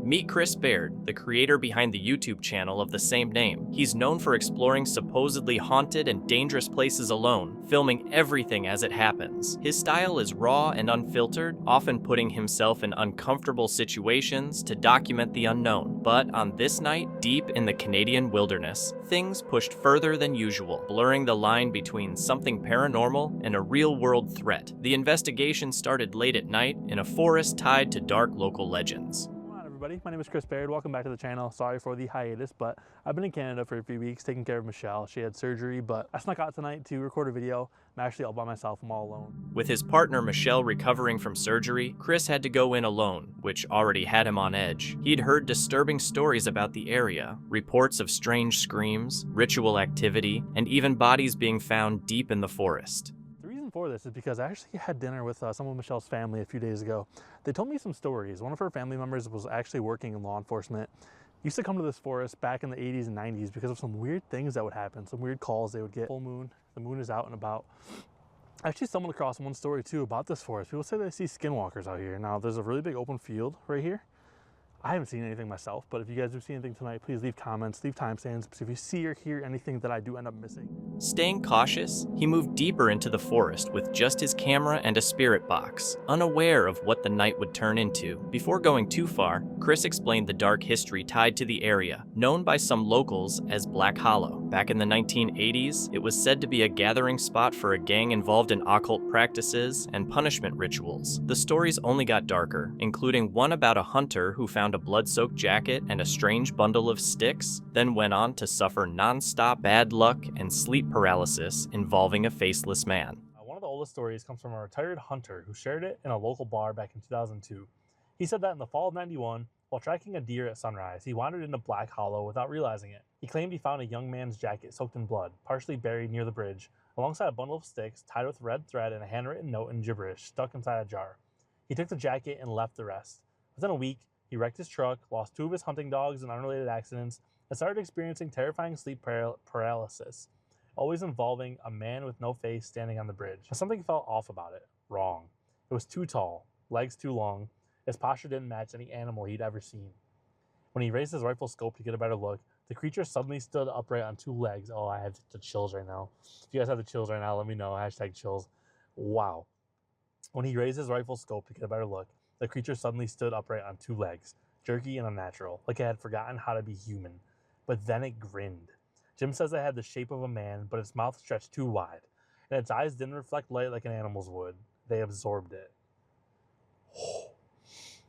S4: Meet Chris Baird, the creator behind the YouTube channel of the same name. He's known for exploring supposedly haunted and dangerous places alone, filming everything as it happens. His style is raw and unfiltered, often putting himself in uncomfortable situations to document the unknown. But on this night, deep in the Canadian wilderness, things pushed further than usual, blurring the line between something paranormal and a real-world threat. The investigation started late at night in a forest tied to dark local legends.
S14: Everybody, my name is Chris Baird. Welcome back to the channel. Sorry for the hiatus, but I've been in Canada for a few weeks taking care of Michelle. She had surgery, but I snuck out tonight to record a video. I'm actually all by myself. I'm all alone.
S4: With his partner Michelle recovering from surgery, Chris had to go in alone, which already had him on edge. He'd heard disturbing stories about the area, reports of strange screams, ritual activity, and even bodies being found deep in the forest.
S14: For this is because I actually had dinner with some of Michelle's family a few days ago. They told me some stories. One of her family members was actually working in law enforcement. Used to come to this forest back in the 80s and 90s because of some weird things that would happen, some weird calls they would get. Full moon, the moon is out and about. I actually stumbled across one story too about this forest. People say they see skinwalkers out here. Now there's a really big open field right here. I haven't seen anything myself, but if you guys do see anything tonight, please leave comments, leave timestamps if you see or hear anything that I do end up missing.
S4: Staying cautious, he moved deeper into the forest with just his camera and a spirit box, unaware of what the night would turn into. Before going too far, Chris explained the dark history tied to the area, known by some locals as Black Hollow. Back in the 1980s, it was said to be a gathering spot for a gang involved in occult practices and punishment rituals. The stories only got darker, including one about a hunter who found a blood-soaked jacket and a strange bundle of sticks, then went on to suffer non-stop bad luck and sleep paralysis involving a faceless man.
S14: One of the oldest stories comes from a retired hunter who shared it in a local bar back in 2002. He said that in the fall of '91, while tracking a deer at sunrise, he wandered into Black Hollow without realizing it. He claimed he found a young man's jacket soaked in blood, partially buried near the bridge, alongside a bundle of sticks tied with red thread and a handwritten note in gibberish stuck inside a jar. He took the jacket and left the rest. Within a week, he wrecked his truck, lost 2 of his hunting dogs in unrelated accidents, and started experiencing terrifying sleep paralysis, always involving a man with no face standing on the bridge. But something felt off about it. Wrong. It was too tall, legs too long. His posture didn't match any animal he'd ever seen.
S2: When he raised his rifle scope to get a better look, the creature suddenly stood upright on two legs. Oh, I have the chills right now. If you guys have the chills right now, let me know. Hashtag chills. Wow. When he raised his rifle scope to get a better look, the creature suddenly stood upright on two legs, jerky and unnatural, like it had forgotten how to be human. But then it grinned. Jim says it had the shape of a man, but its mouth stretched too wide, and its eyes didn't reflect light like an animal's would. They absorbed it.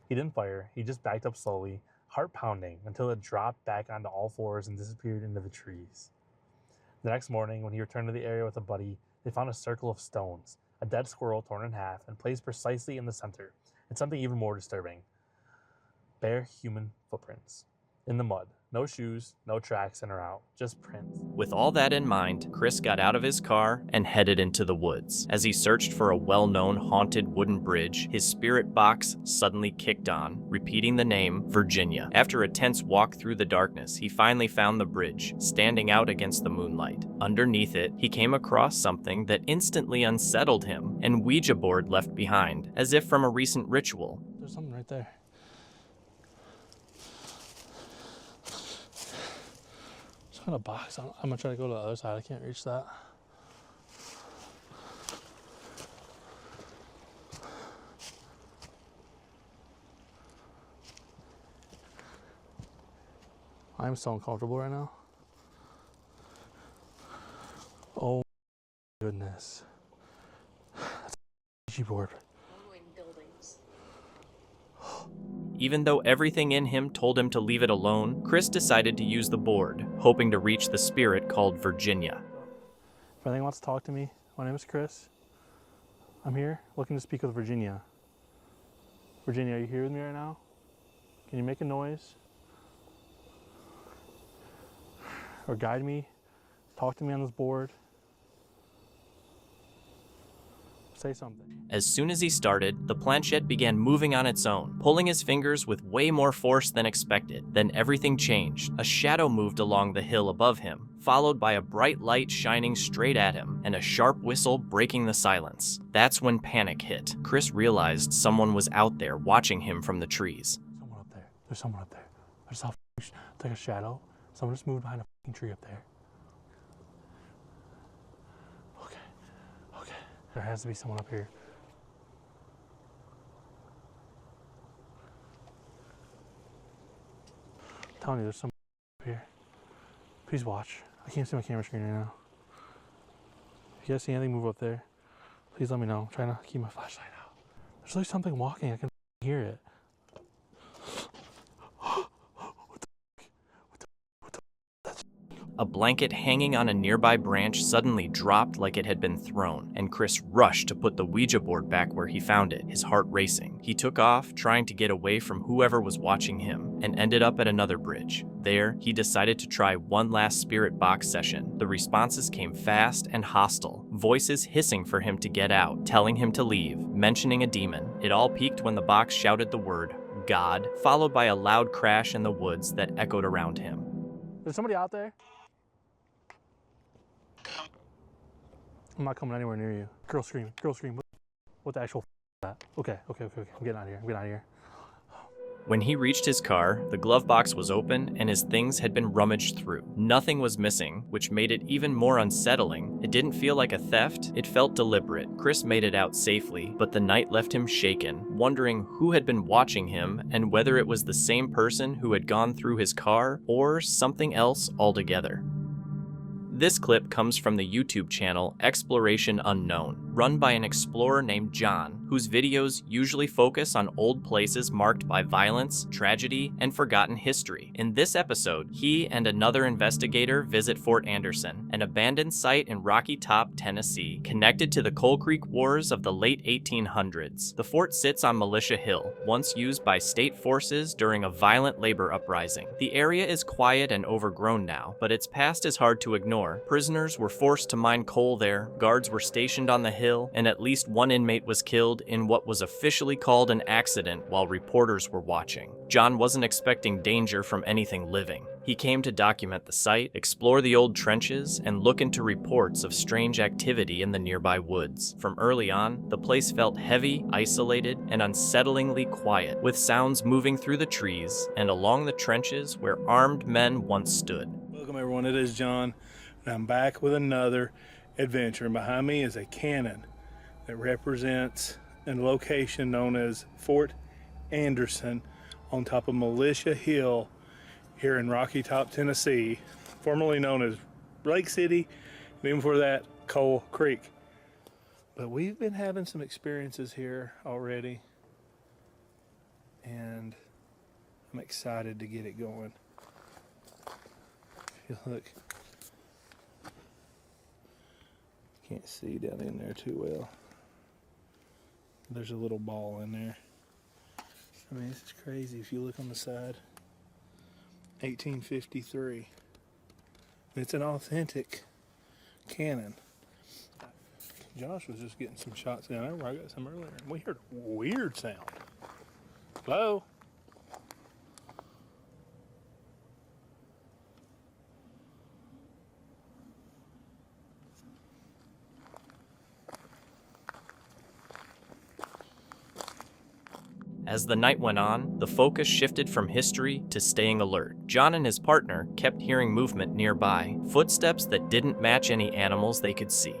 S2: He didn't fire. He just backed up slowly, heart pounding, until it dropped back onto all fours and disappeared into the trees. The next morning, when he returned to the area with a buddy, they found a circle of stones, a dead squirrel torn in half and placed precisely in the center, and something even more disturbing. Bare human footprints. In the mud. No shoes, no tracks in or out, just prints.
S4: With all that in mind, Chris got out of his car and headed into the woods. As he searched for a well-known haunted wooden bridge, his spirit box suddenly kicked on, repeating the name Virginia. After a tense walk through the darkness, he finally found the bridge, standing out against the moonlight. Underneath it, he came across something that instantly unsettled him, an Ouija board left behind, as if from a recent ritual.
S2: There's something right there. In a box. I'm gonna try to go to the other side. I can't reach that. I'm so uncomfortable right now. Oh my goodness. That's a Ouija board.
S4: Even though everything in him told him to leave it alone, Chris decided to use the board, hoping to reach the spirit called Virginia.
S2: If anyone wants to talk to me, my name is Chris. I'm here looking to speak with Virginia. Virginia, are you here with me right now? Can you make a noise? Or guide me? Talk to me on this board? Say something.
S4: As soon as he started, the planchette began moving on its own, pulling his fingers with way more force than expected. Then everything changed. A shadow moved along the hill above him, followed by a bright light shining straight at him, and a sharp whistle breaking the silence. That's when panic hit. Chris realized someone was out there watching him from the trees.
S2: Someone up there. There's someone up there. I just saw like a shadow. Someone just moved behind a tree up there. There has to be someone up here. I'm telling you, there's someone up here. Please watch. I can't see my camera screen right now. If you guys see anything move up there, please let me know. I'm trying to keep my flashlight out. There's like something walking. I can hear it.
S4: A blanket hanging on a nearby branch suddenly dropped like it had been thrown, and Chris rushed to put the Ouija board back where he found it, his heart racing. He took off, trying to get away from whoever was watching him, and ended up at another bridge. There, he decided to try one last spirit box session. The responses came fast and hostile, voices hissing for him to get out, telling him to leave, mentioning a demon. It all peaked when the box shouted the word, God, followed by a loud crash in the woods that echoed around him.
S2: There's somebody out there? I'm not coming anywhere near you. Girl scream. Girl scream. What the actual is that? Okay. I'm getting out of here.
S4: When he reached his car, the glove box was open and his things had been rummaged through. Nothing was missing, which made it even more unsettling. It didn't feel like a theft, it felt deliberate. Chris made it out safely, but the night left him shaken, wondering who had been watching him and whether it was the same person who had gone through his car or something else altogether. This clip comes from the YouTube channel Exploration Unknown, run by an explorer named John, whose videos usually focus on old places marked by violence, tragedy, and forgotten history. In this episode, he and another investigator visit Fort Anderson, an abandoned site in Rocky Top, Tennessee, connected to the Coal Creek Wars of the late 1800s. The fort sits on Militia Hill, once used by state forces during a violent labor uprising. The area is quiet and overgrown now, but its past is hard to ignore. Prisoners were forced to mine coal there, guards were stationed on the hill, and at least one inmate was killed in what was officially called an accident while reporters were watching. John wasn't expecting danger from anything living. He came to document the site, explore the old trenches, and look into reports of strange activity in the nearby woods. From early on, the place felt heavy, isolated, and unsettlingly quiet, with sounds moving through the trees and along the trenches where armed men once stood.
S18: Welcome everyone, it is John, and I'm back with another adventure. And behind me is a cannon that represents a location known as Fort Anderson on top of Militia Hill here in Rocky Top, Tennessee, formerly known as Lake City, and even before that, Coal Creek. But we've been having some experiences here already, and I'm excited to get it going. If you look, can't see down in there too well. There's a little ball in there. I mean, this is crazy. If you look on the side, 1853. It's an authentic cannon. Josh was just getting some shots down there where I got some earlier, and we heard a weird sound. Hello?
S4: As the night went on, the focus shifted from history to staying alert. John and his partner kept hearing movement nearby, footsteps that didn't match any animals they could see.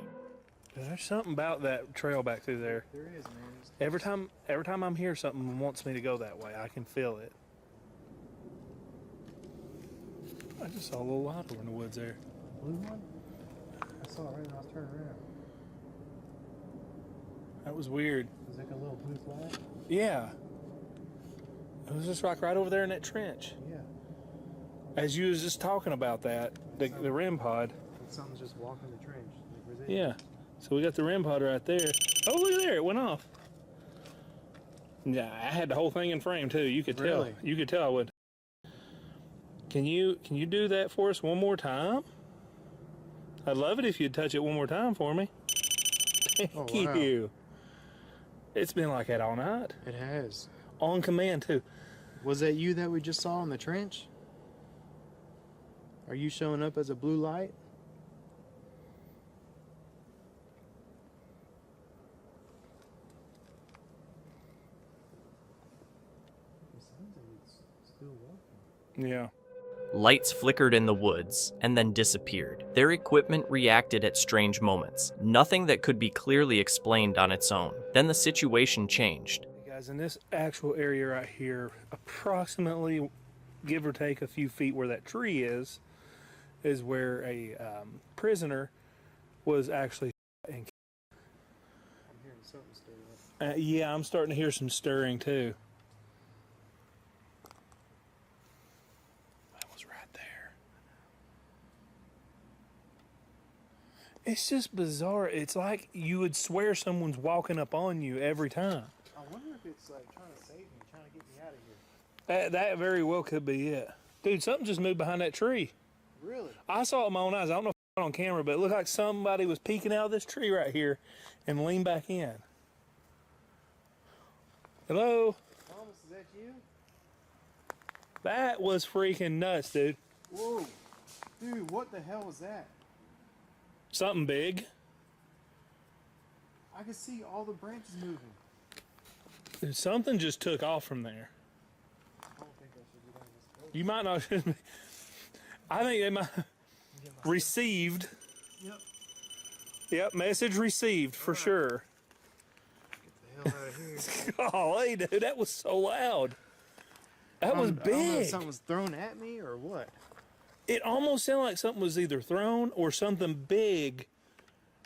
S18: There's something about that trail back through there.
S10: There is, man.
S18: Every time I'm here, something wants me to go that way. I can feel it. I just saw a little light over in the woods there.
S14: Blue one? I saw it right when I was turning around.
S18: That was weird.
S14: It was like a little blue flag?
S18: Yeah. It was just like right over there in that trench.
S14: Yeah.
S18: As you was just talking about that, the REM pod.
S14: Something's just walking the trench. Like, where's it?
S18: Yeah. So we got the REM pod right there. Oh, look there, it went off. Yeah, I had the whole thing in frame too. You could tell.
S14: Really?
S18: You could tell I would. Can you do that for us one more time? I'd love it if you'd touch it one more time for me. Thank
S14: wow.
S18: you. It's been like that all night.
S14: It has.
S18: On command too.
S14: Was that you that we just saw in the trench? Are you showing up as a blue light? It sounds like it's still walking.
S18: Yeah.
S4: Lights flickered in the woods and then disappeared. Their equipment reacted at strange moments, nothing that could be clearly explained on its own. Then the situation changed.
S18: Hey guys, in this actual area right here, approximately, give or take a few feet where that tree is where a prisoner was actually shot and killed.
S14: I'm hearing something stirring up.
S18: Yeah, I'm starting to hear some stirring too. That was right there. It's just bizarre. It's like you would swear someone's walking up on you every time.
S14: I wonder if it's like trying to save me, trying to get me out of here.
S18: That very well could be it. Dude, something just moved behind that tree.
S14: Really?
S18: I saw it with my own eyes. I don't know if it's on camera, but it looked like somebody was peeking out of this tree right here and leaned back in. Hello?
S14: Thomas, is that you?
S18: That was freaking nuts, dude.
S14: Whoa. Dude, what the hell was that?
S18: Something big.
S14: I could see all the branches moving.
S18: Dude, something just took off from there.
S14: I don't think I should be down this road.
S18: You might not. I think they might. Received.
S14: Yep.
S18: Yep, message received for sure.
S14: Get the hell out of here.
S18: Oh, hey, dude, that was so loud. That was
S14: I don't know if
S18: big.
S14: something was thrown at me or what.
S18: It almost sounded like something was either thrown or something big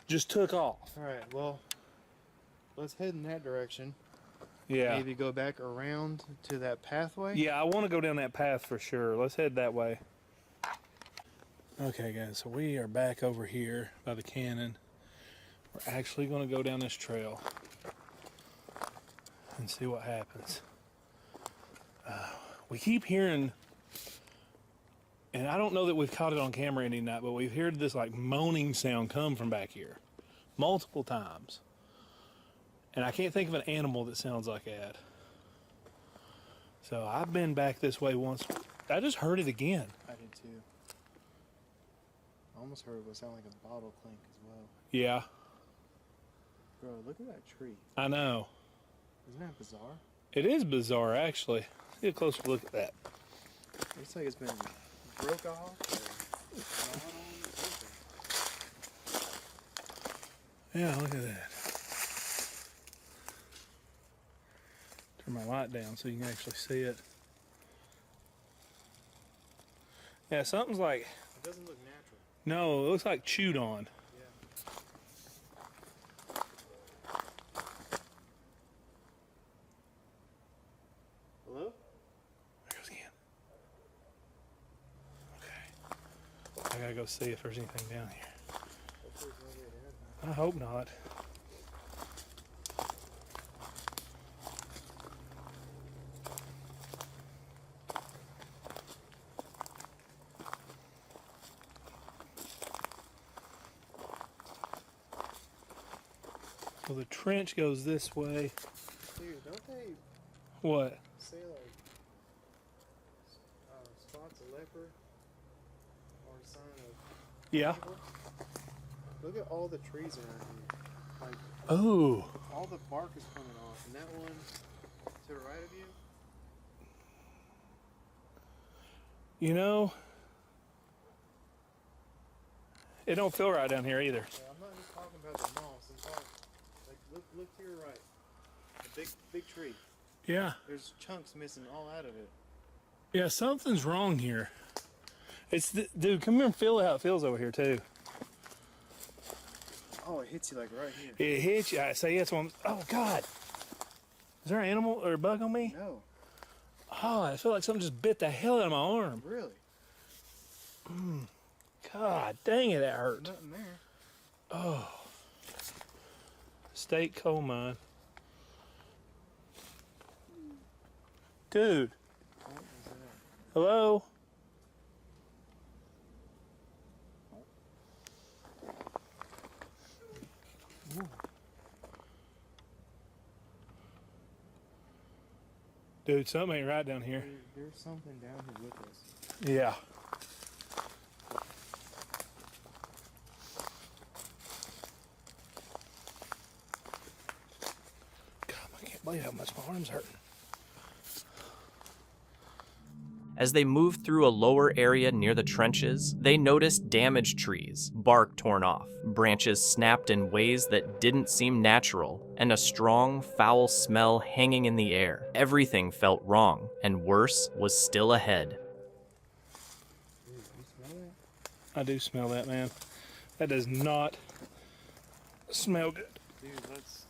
S18: just took off.
S14: All right, well, let's head in that direction.
S18: Yeah.
S14: Maybe go back around to that pathway.
S18: Yeah, I want to go down that path for sure. Let's head that way. Okay, guys, so we are back over here by the cannon. We're actually going to go down this trail and see what happens. We keep hearing, and I don't know that we've caught it on camera any night, but we've heard this like moaning sound come from back here multiple times. And I can't think of an animal that sounds like that. So I've been back this way once I just heard it again.
S10: I did too. I almost heard what sounded like a bottle clink as well.
S18: Yeah,
S10: Bro, look at that tree.
S18: I know.
S10: Isn't that bizarre?
S18: It is bizarre, actually. Get a closer look at that.
S10: Looks like it's been broke off or gnawed on or something.
S18: Yeah, look at that. Turn my light down so you can actually see it. Yeah, something's like...
S10: It doesn't look natural.
S18: No, it looks like chewed on.
S10: Hello?
S18: There goes again. Okay. I gotta go see if there's anything down here. I hope not. Well, the trench goes this way.
S10: Dude, don't they
S18: What?
S10: say like spots of leper or a sign of
S18: Yeah.
S10: evil? Look at all the trees around here. Like,
S18: Oh.
S10: all the bark is coming off, and that one to the right of you.
S18: You know, it don't feel right down here either.
S10: Yeah, I'm not just talking about the moss. I'm talking like look to your right. A big tree.
S18: Yeah.
S10: There's chunks missing all out of it.
S18: Yeah, something's wrong here. Dude, come here and feel how it feels over here too.
S10: Oh, it hits you like right here.
S18: It hits you. I say yes. Oh God. Is there an animal or a bug on me?
S10: No.
S18: Oh, I feel like something just bit the hell out of my arm.
S10: Really?
S18: God dang it, that hurt.
S10: Nothing there.
S18: Oh. State coal mine. Dude.
S10: What is that?
S18: Hello?
S10: Ooh.
S18: Dude, something ain't right down here.
S10: There's something down here with us.
S18: Yeah. God, I can't believe how much my arm's hurting.
S4: As they moved through a lower area near the trenches, they noticed damaged trees, bark torn off, branches snapped in ways that didn't seem natural, and a strong, foul smell hanging in the air. Everything felt wrong, and worse was still ahead.
S10: Dude, you smell that?
S18: I do smell that, man. That does not smell good.
S10: Dude, let's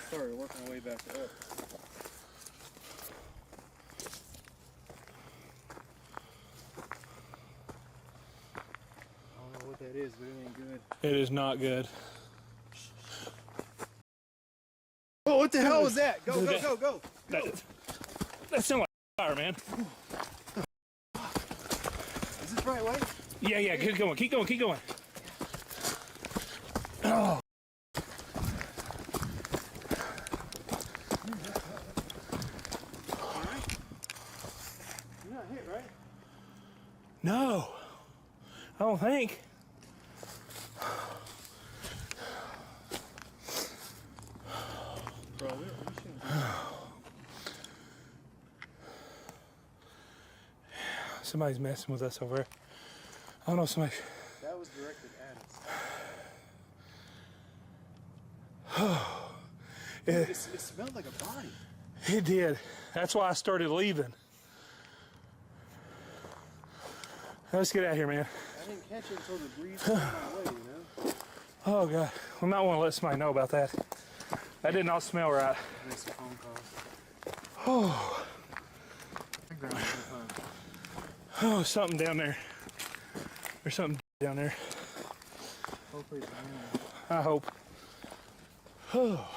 S10: start working our way back up. I don't know what that is, but it ain't good.
S18: It is not good.
S10: Oh, what the hell was that? Go, go, go, go!
S18: That sounds like fire, man.
S10: Is this the right way?
S18: Yeah, keep going, keep going, keep going. Oh.
S10: You're not hit, right?
S18: No, I don't think.
S10: Bro, we shouldn't do
S18: Somebody's messing with us over there. I don't know, somebody.
S10: that was directed at us.
S18: It,
S10: It smelled like a body.
S18: it did. That's why I started leaving. Let's get out of here, man.
S10: I didn't catch it until the breeze came my way, you know?
S18: Oh, God. We might want to let somebody know about that. That did not smell right.
S10: Make some phone calls.
S18: Oh,
S10: I grabbed my phone.
S18: oh, something down there. There's something down there.
S10: Hopefully it's an animal.
S18: I hope. Oh.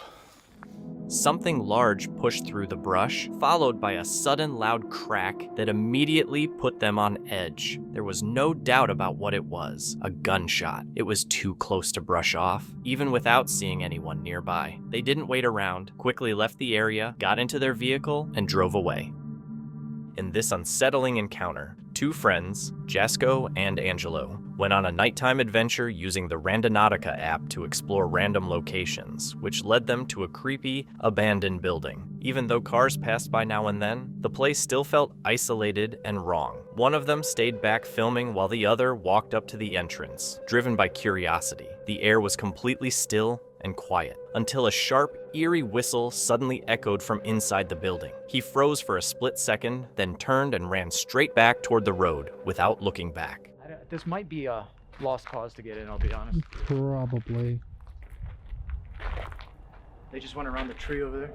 S4: Something large pushed through the brush, followed by a sudden loud crack that immediately put them on edge. There was no doubt about what it was, a gunshot. It was too close to brush off, even without seeing anyone nearby. They didn't wait around, quickly left the area, got into their vehicle, and drove away. in this unsettling encounter. Two friends, Jasco and Angelo, went on a nighttime adventure using the Randonautica app to explore random locations, which led them to a creepy, abandoned building. Even though cars passed by now and then, the place still felt isolated and wrong. One of them stayed back filming while the other walked up to the entrance, driven by curiosity. The air was completely still and quiet, until a sharp, eerie whistle suddenly echoed from inside the building. He froze for a split second, then turned and ran straight back toward the road without looking back.
S3: This might be a lost cause to get in, I'll be honest.
S19: Probably.
S3: They just went around the tree over there.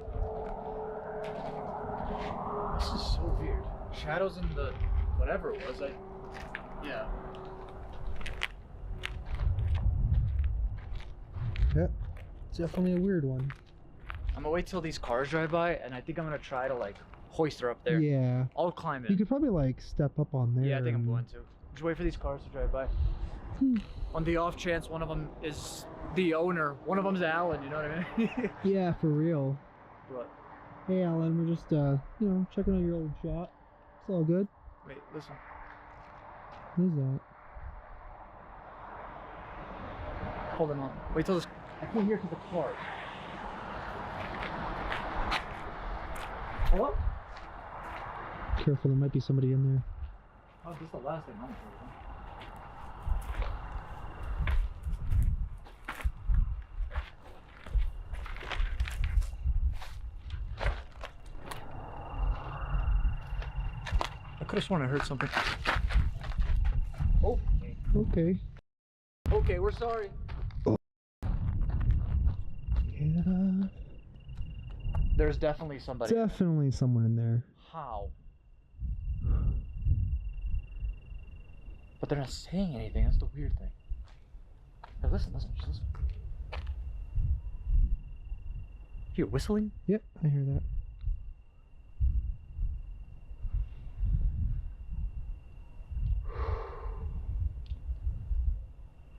S3: This is so weird. Shadows in the whatever it was. Yeah.
S19: Yep. It's definitely a weird one.
S3: I'm gonna wait till these cars drive by, and I think I'm gonna try to like hoist her up there.
S19: Yeah.
S3: I'll climb
S19: You
S3: in.
S19: could probably like step up on there.
S3: Yeah, I think I'm
S19: and-
S3: going to. Just wait for these cars to drive by. On the off chance one of them is the owner, one of them's Alan, you know what I mean?
S19: Yeah, for real.
S3: But
S19: Hey Alan, we're just you know, checking on your old shot. It's all good.
S3: wait, listen.
S19: What is that?
S3: Hold on. Wait till this. I can't hear because the cars. Hello?
S19: Careful, there might be somebody in there.
S3: Oh, this is the last thing I'm hearing. I could have sworn I heard something. Okay.
S19: Okay.
S3: Okay, we're sorry.
S19: Yeah.
S3: There's definitely somebody.
S19: Definitely someone in there.
S3: How? But they're not saying anything. That's the weird thing. Hey, listen, just listen. You whistling?
S19: Yep, I hear that.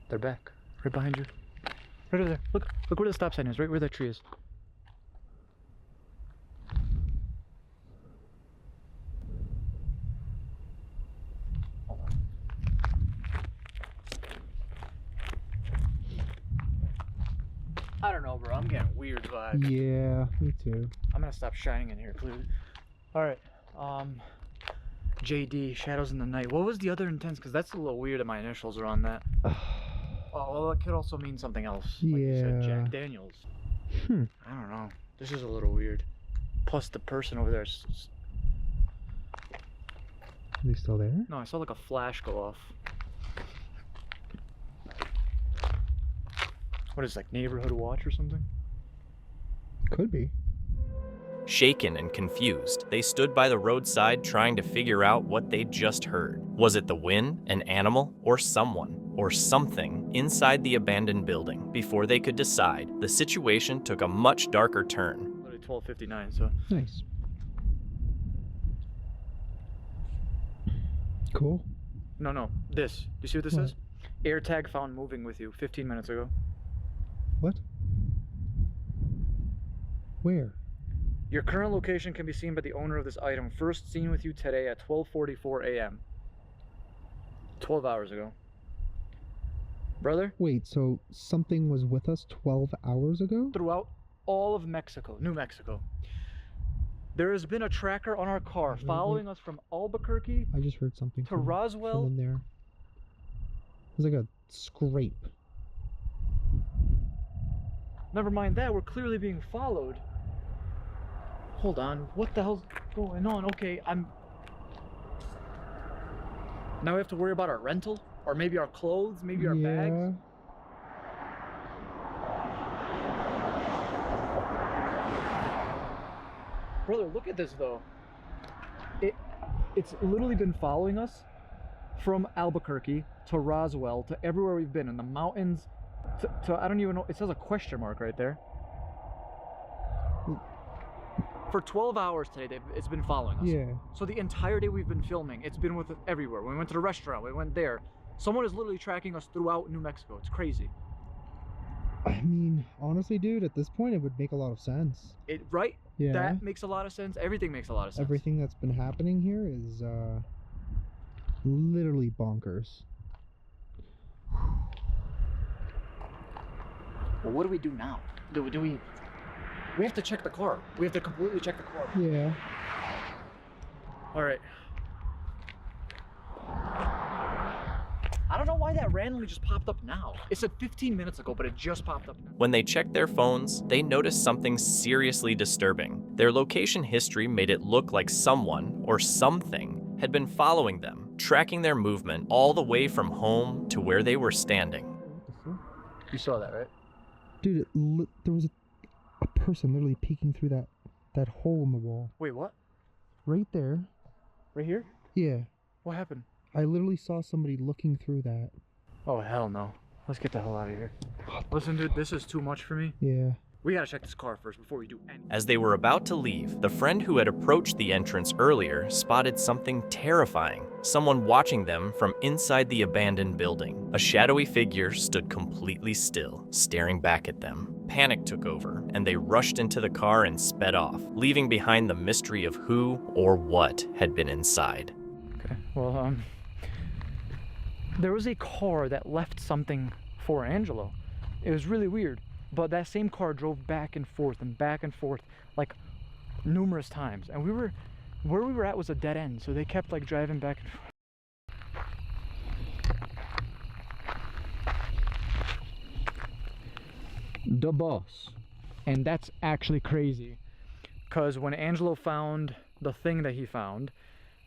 S3: They're back. Right behind you. Right over there. Look where the stop sign is. Right where that tree is. I don't know, bro. I'm getting weird vibes.
S19: Yeah, me too.
S3: I'm gonna stop shining in here, clearly. Alright. JD, Shadows in the Night. What was the other intense? Because that's a little weird that my initials are on that. Oh, well, it could also mean something else. Like you said, Jack Daniels. I don't know. This is a little weird. Plus, the person over there is...
S19: Are they still there?
S3: No, I saw like a flash go off. What is it, like neighborhood watch or something?
S19: Could be.
S4: Shaken and confused, they stood by the roadside trying to figure out what they'd just heard. Was it the wind, an animal, or someone, or something inside the abandoned building? Before they could decide, the situation took a much darker turn.
S3: Literally 12:59, so...
S19: Nice. Cool.
S3: No, this. Do you see what this
S19: What?
S3: is? AirTag found moving with you 15 minutes ago.
S19: What? Where?
S3: Your current location can be seen by the owner of this item, first seen with you today at 12:44 a.m. 12 hours ago. Brother?
S19: Wait, so something was with us 12 hours ago?
S3: Throughout all of Mexico, New Mexico, there has been a tracker on our car following us from Albuquerque
S19: I just heard something
S3: to
S19: from
S3: Roswell.
S19: in there. It was like a scrape.
S3: Never mind that, we're clearly being followed. Hold on, what the hell's going on? Okay, now we have to worry about our rental? Or maybe our clothes, maybe our bags? Brother, look at this though. It's literally been following us from Albuquerque to Roswell to everywhere we've been in the mountains to I don't even know, it says a question mark right there. For 12 hours today, it's been following us.
S19: Yeah.
S3: So the entire day we've been filming, it's been with us everywhere. We went to the restaurant, we went there. Someone is literally tracking us throughout New Mexico. It's crazy.
S19: I mean, honestly, dude, at this point, it would make a lot of sense.
S3: Right?
S19: Yeah.
S3: That makes a lot of sense. Everything makes a lot of sense.
S19: Everything that's been happening here is literally bonkers.
S3: Well, what do we do now? Do we have to check the car. We have to completely check the car.
S19: Yeah.
S3: All right. I don't know why that randomly just popped up now. It said 15 minutes ago, but it just popped up now.
S4: When they checked their phones, they noticed something seriously disturbing. Their location history made it look like someone or something had been following them, tracking their movement all the way from home to where they were standing.
S3: You saw that, right?
S19: Dude, there was a person literally peeking through that hole in the wall.
S3: Wait, what?
S19: Right there.
S3: Right here?
S19: Yeah.
S3: What happened?
S19: I literally saw somebody looking through that.
S3: Oh, hell no. Let's get the hell out of here. Listen, dude, this is too much for me.
S19: Yeah.
S3: We gotta check this car first before we do anything.
S4: As they were about to leave, the friend who had approached the entrance earlier spotted something terrifying. Someone watching them from inside the abandoned building. A shadowy figure stood completely still, staring back at them. Panic took over, and they rushed into the car and sped off, leaving behind the mystery of who or what had been inside.
S3: Okay, well, there was a car that left something for Angelo. It was really weird. But that same car drove back and forth like numerous times. And where we were at was a dead end. So they kept like driving back and forth. The boss. And that's actually crazy. Because when Angelo found the thing that he found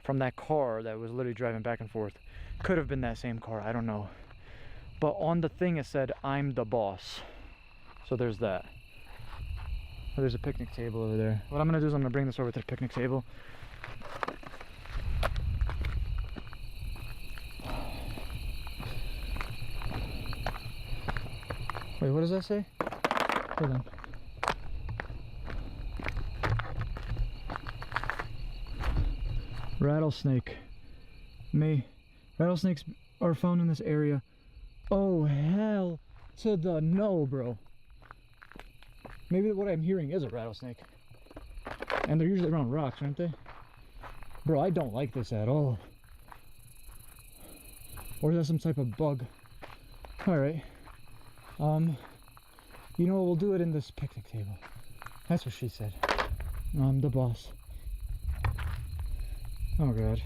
S3: from that car that was literally driving back and forth, could have been that same car, I don't know. But on the thing it said, "I'm the boss." So there's that. Oh, there's a picnic table over there. What I'm gonna do is I'm gonna bring this over to the picnic table. Wait, what does that say? Hold on. Rattlesnake. Rattlesnakes are found in this area. Oh, hell to the no, bro. Maybe what I'm hearing is a rattlesnake. And they're usually around rocks, aren't they? Bro, I don't like this at all. Or is that some type of bug? Alright. You know what, we'll do it in this picnic table. That's what she said. I'm the boss. Oh god.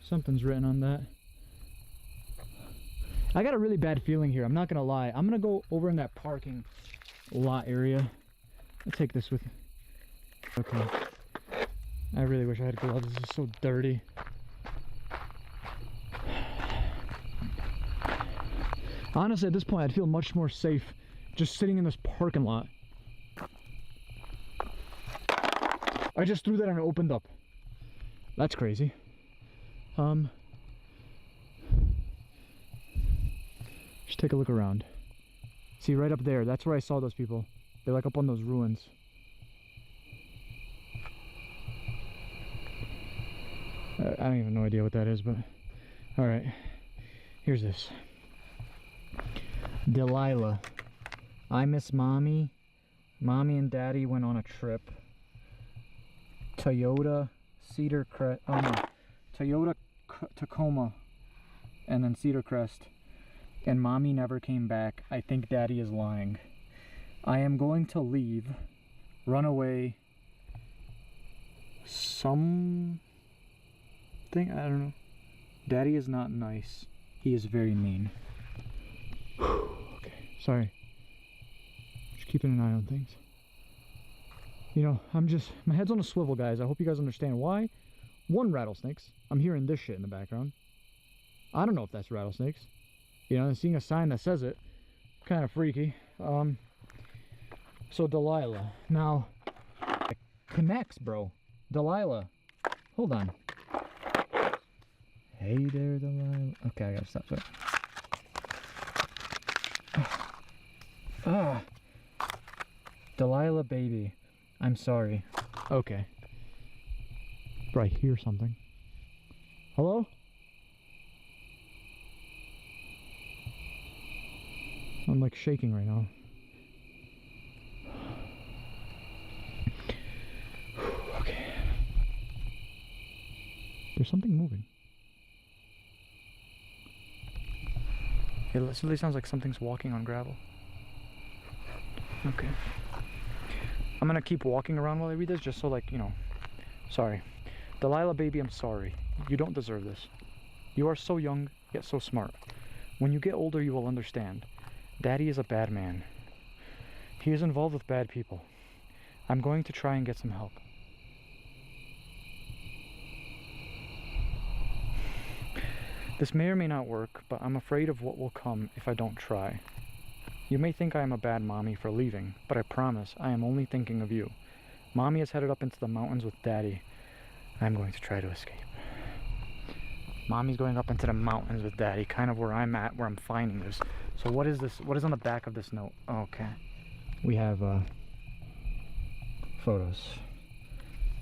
S3: Something's written on that. I got a really bad feeling here, I'm not gonna lie. I'm gonna go over in that parking lot area. I'll take this with me. Okay. I really wish I had gloves, this is so dirty. Honestly, at this point, I'd feel much more safe just sitting in this parking lot. I just threw that and it opened up. That's crazy. Just take a look around. See, right up there, that's where I saw those people. They're like up on those ruins. I don't even know idea what that is, but alright. Here's this. Delilah. I miss Mommy. Mommy and Daddy went on a trip. Toyota, Cedar Crest, oh no. Toyota Tacoma, and then Cedar Crest. And Mommy never came back. I think Daddy is lying. I am going to leave, run away, something, I don't know. Daddy is not nice. He is very mean. Okay, sorry. Just keeping an eye on things. You know, my head's on a swivel, guys. I hope you guys understand why. One, rattlesnakes. I'm hearing this shit in the background. I don't know if that's rattlesnakes. You know, seeing a sign that says it, kind of freaky. So Delilah. Now, it connects, bro. Delilah. Hold on. Hey there, Delilah. Okay, I gotta stop. Sorry. Delilah, baby. I'm sorry. Okay. Bro, I hear something. Hello? I'm like shaking right now. Okay. There's something moving. It literally sounds like something's walking on gravel. Okay. I'm gonna keep walking around while I read this, just so, like, you know. Sorry. Delilah, baby, I'm sorry. You don't deserve this. You are so young, yet so smart. When you get older, you will understand. Daddy is a bad man. He is involved with bad people. I'm going to try and get some help. This may or may not work, but I'm afraid of what will come if I don't try. You may think I am a bad mommy for leaving, but I promise I am only thinking of you. Mommy is headed up into the mountains with Daddy. I'm going to try to escape. Mommy's going up into the mountains with Daddy, kind of where I'm at, where I'm finding this. So what is this? What is on the back of this note? Okay. We have photos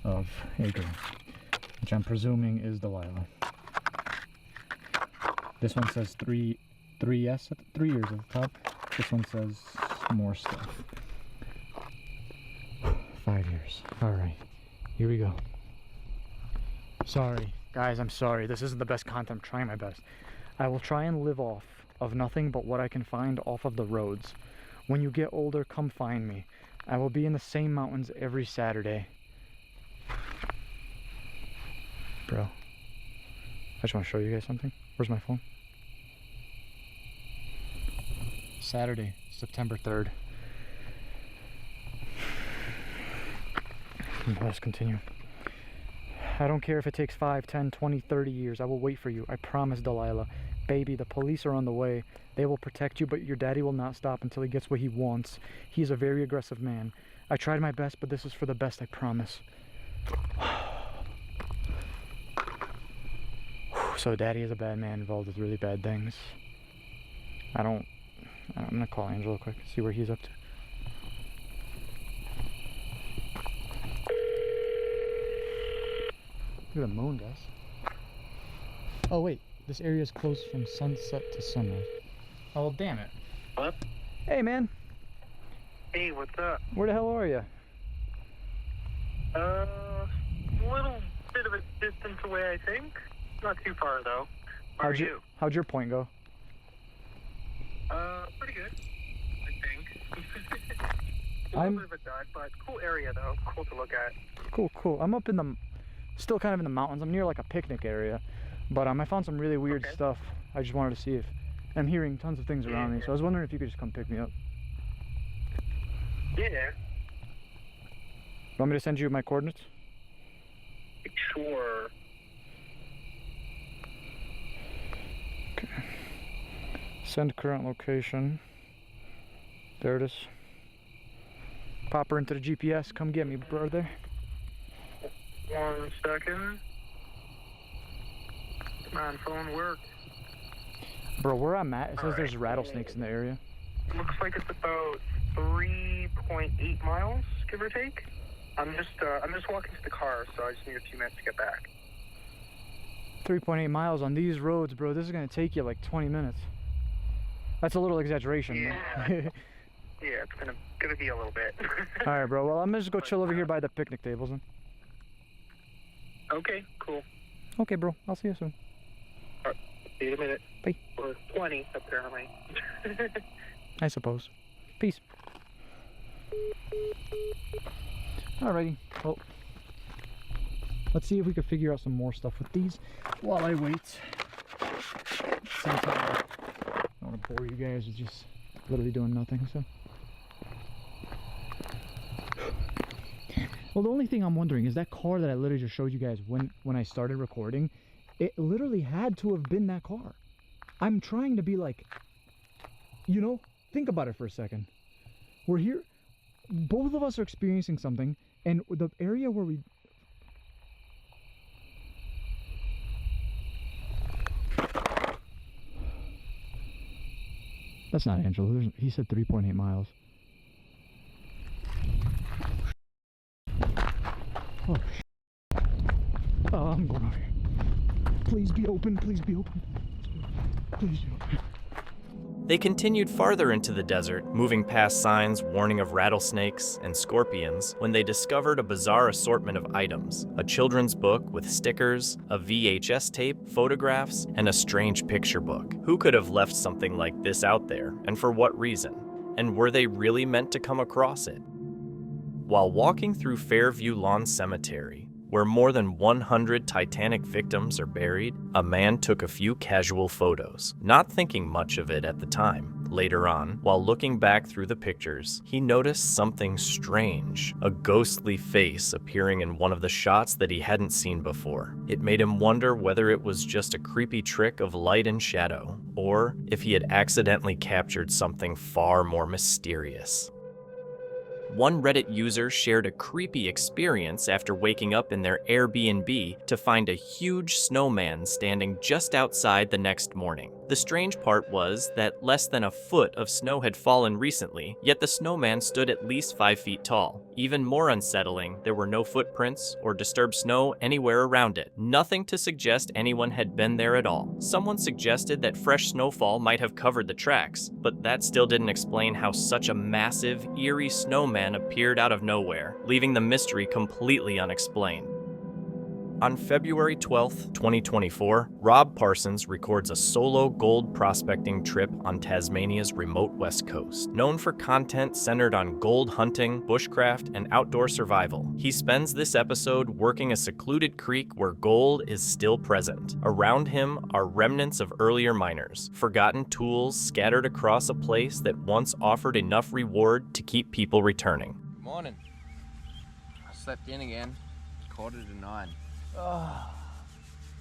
S3: of a girl, which I'm presuming is Delilah. This one says 3 years at the top. This one says more stuff. 5 years. Alright, here we go. Sorry, guys, I'm sorry. This isn't the best content. I'm trying my best. I will try and live off of nothing but what I can find off of the roads. When you get older, come find me. I will be in the same mountains every Saturday. Bro, I just want to show you guys something. Where's my phone? Saturday, September 3rd. Let's continue. I don't care if it takes 5, 10, 20, 30 years. I will wait for you. I promise, Delilah. Baby, the police are on the way. They will protect you, but your daddy will not stop until he gets what he wants. He is a very aggressive man. I tried my best, but this is for the best, I promise. So Daddy is a bad man involved with really bad things. I'm gonna call Angelo quick, see where he's up to. Look at the moon, guys. Oh wait, this area is closed from sunset to sunrise. Oh, well, damn it.
S20: What?
S3: Hey, man.
S20: Hey, what's up?
S3: Where the hell are you?
S20: A little bit of a distance away, I think. Not too far, though. How are you?
S3: How'd your point go?
S20: Pretty good, I think. A little bit of a dive, but cool area, though. Cool to look at.
S3: Cool, cool. I'm up in the, still kind of in the mountains. I'm near like a picnic area, but I found some really weird stuff. I just wanted to see if, I'm hearing tons of things around me, so I was wondering if you could just come pick me up.
S20: Yeah.
S3: Want me to send you my coordinates?
S20: Sure.
S3: Okay. Send current location. There it is. Pop her into the GPS. Come get me, brother.
S20: 1 second. Come on, phone work.
S3: Bro, where I'm at, it says there's rattlesnakes in the area.
S20: Looks like it's about 3.8 miles, give or take. I'm just walking to the car, so I just need a few minutes to get back.
S3: 3.8 miles on these roads, bro. This is gonna take you like 20 minutes. That's a little exaggeration.
S20: Yeah. Yeah, it's gonna be a little bit.
S3: All right, bro. Well, I'm gonna just go chill over here by the picnic tables then.
S20: Okay, cool.
S3: Okay, bro. I'll see you soon.
S20: All right, see you in a minute.
S3: Bye.
S20: Or 20, apparently.
S3: I suppose. Peace. Alrighty. Well, let's see if we can figure out some more stuff with these while I wait. Same time, I don't want to bore you guys with just literally doing nothing. So, well, the only thing I'm wondering is that car that I literally just showed you guys when I started recording. It literally had to have been that car. I'm trying to be like, you know, think about it for a second. We're here, both of us are experiencing something, and the area where we... That's not Angelo. He said 3.8 miles. Oh, oh, I'm going over here. Please be open. Please be open. Please be open.
S4: They continued farther into the desert, moving past signs warning of rattlesnakes and scorpions, when they discovered a bizarre assortment of items: a children's book with stickers, a VHS tape, photographs, and a strange picture book. Who could have left something like this out there, and for what reason? And were they really meant to come across it? While walking through Fairview Lawn Cemetery, where more than 100 Titanic victims are buried, a man took a few casual photos, not thinking much of it at the time. Later on, while looking back through the pictures, he noticed something strange, a ghostly face appearing in one of the shots that he hadn't seen before. It made him wonder whether it was just a creepy trick of light and shadow, or if he had accidentally captured something far more mysterious. One Reddit user shared a creepy experience after waking up in their Airbnb to find a huge snowman standing just outside the next morning. The strange part was that less than a foot of snow had fallen recently, yet the snowman stood at least 5 feet tall. Even more unsettling, there were no footprints or disturbed snow anywhere around it. Nothing to suggest anyone had been there at all. Someone suggested that fresh snowfall might have covered the tracks, but that still didn't explain how such a massive, eerie snowman appeared out of nowhere, leaving the mystery completely unexplained. On February 12th, 2024, Rob Parsons records a solo gold prospecting trip on Tasmania's remote west coast. Known for content centered on gold hunting, bushcraft, and outdoor survival, he spends this episode working a secluded creek where gold is still present. Around him are remnants of earlier miners, forgotten tools scattered across a place that once offered enough reward to keep people returning.
S21: Morning. I slept in again, 8:45. Oh,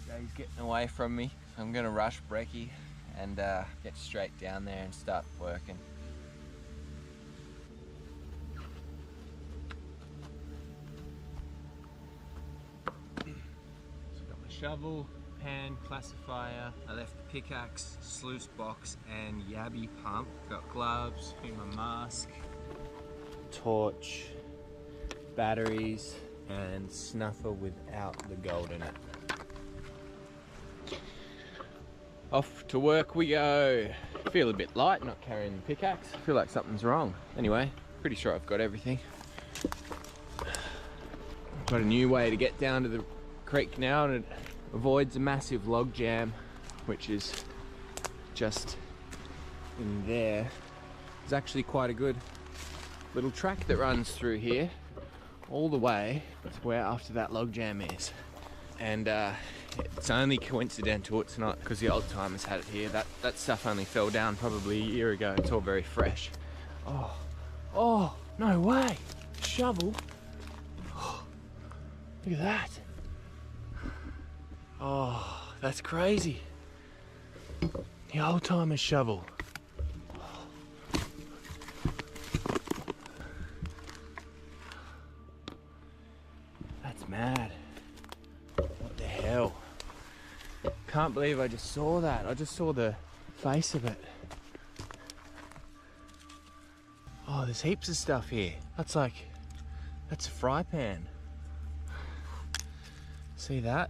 S21: day's getting away from me. I'm gonna rush brekkie and get straight down there and start working. So I got my shovel, pan, classifier. I left pickaxe, sluice box, and yabby pump. Got gloves, my mask, torch, batteries, and snuffer without the gold in it. Off to work we go. Feel a bit light not carrying the pickaxe. Feel like something's wrong. Anyway, pretty sure I've got everything. Got a new way to get down to the creek now, and it avoids a massive log jam, which is just in there. There's actually quite a good little track that runs through here all the way to where after that log jam is, and it's only coincidental it's not because the old timers had it here. That stuff only fell down probably a year ago. It's all very fresh. Oh no way, shovel. Oh, look at that. Oh, that's crazy. The old timers shovel. Mad. What the hell? Can't believe I just saw that. I just saw the face of it. Oh, there's heaps of stuff here. That's a fry pan. See that?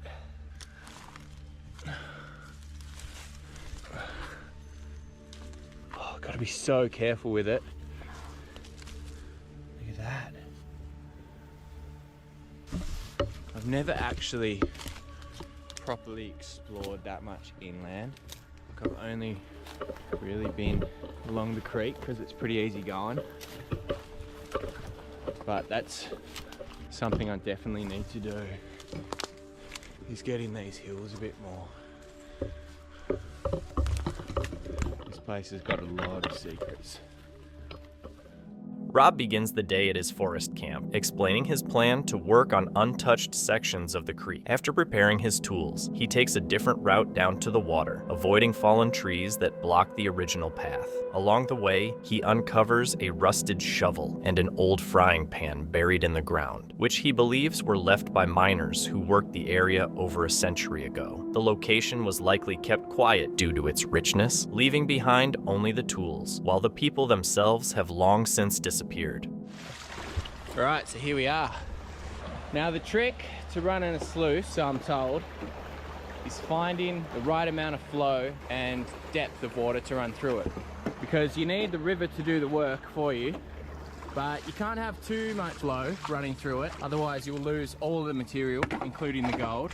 S21: Oh, gotta be so careful with it. Look at that. I've never actually properly explored that much inland. Like, I've only really been along the creek because it's pretty easy going. But that's something I definitely need to do, is get in these hills a bit more. This place has got a lot of secrets.
S4: Rob begins the day at his forest camp, explaining his plan to work on untouched sections of the creek. After preparing his tools, he takes a different route down to the water, avoiding fallen trees that block the original path. Along the way, he uncovers a rusted shovel and an old frying pan buried in the ground, which he believes were left by miners who worked the area over a century ago. The location was likely kept quiet due to its richness, leaving behind only the tools, while the people themselves have long since disappeared.
S21: Right, so here we are. Now the trick to running a sluice, so I'm told, is finding the right amount of flow and depth of water to run through it. because you need the river to do the work for you, but you can't have too much flow running through it, otherwise you'll lose all of the material, including the gold.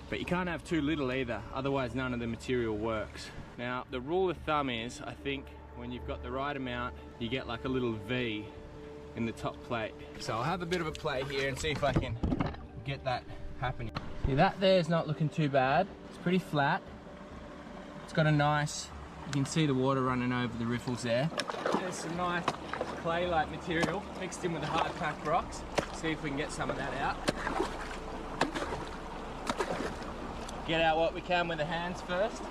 S21: But you can't have too little either, otherwise none of the material works. Now, the rule of thumb is, I think, when you've got the right amount, you get like a little V in the top plate. So I'll have a bit of a play here and see if I can get that happening. See, that there's not looking too bad. It's pretty flat. It's got a nice, you can see the water running over the riffles there. There's some nice clay-like material mixed in with the hard packed rocks. See if we can get some of that out. Get out what we can with the hands first.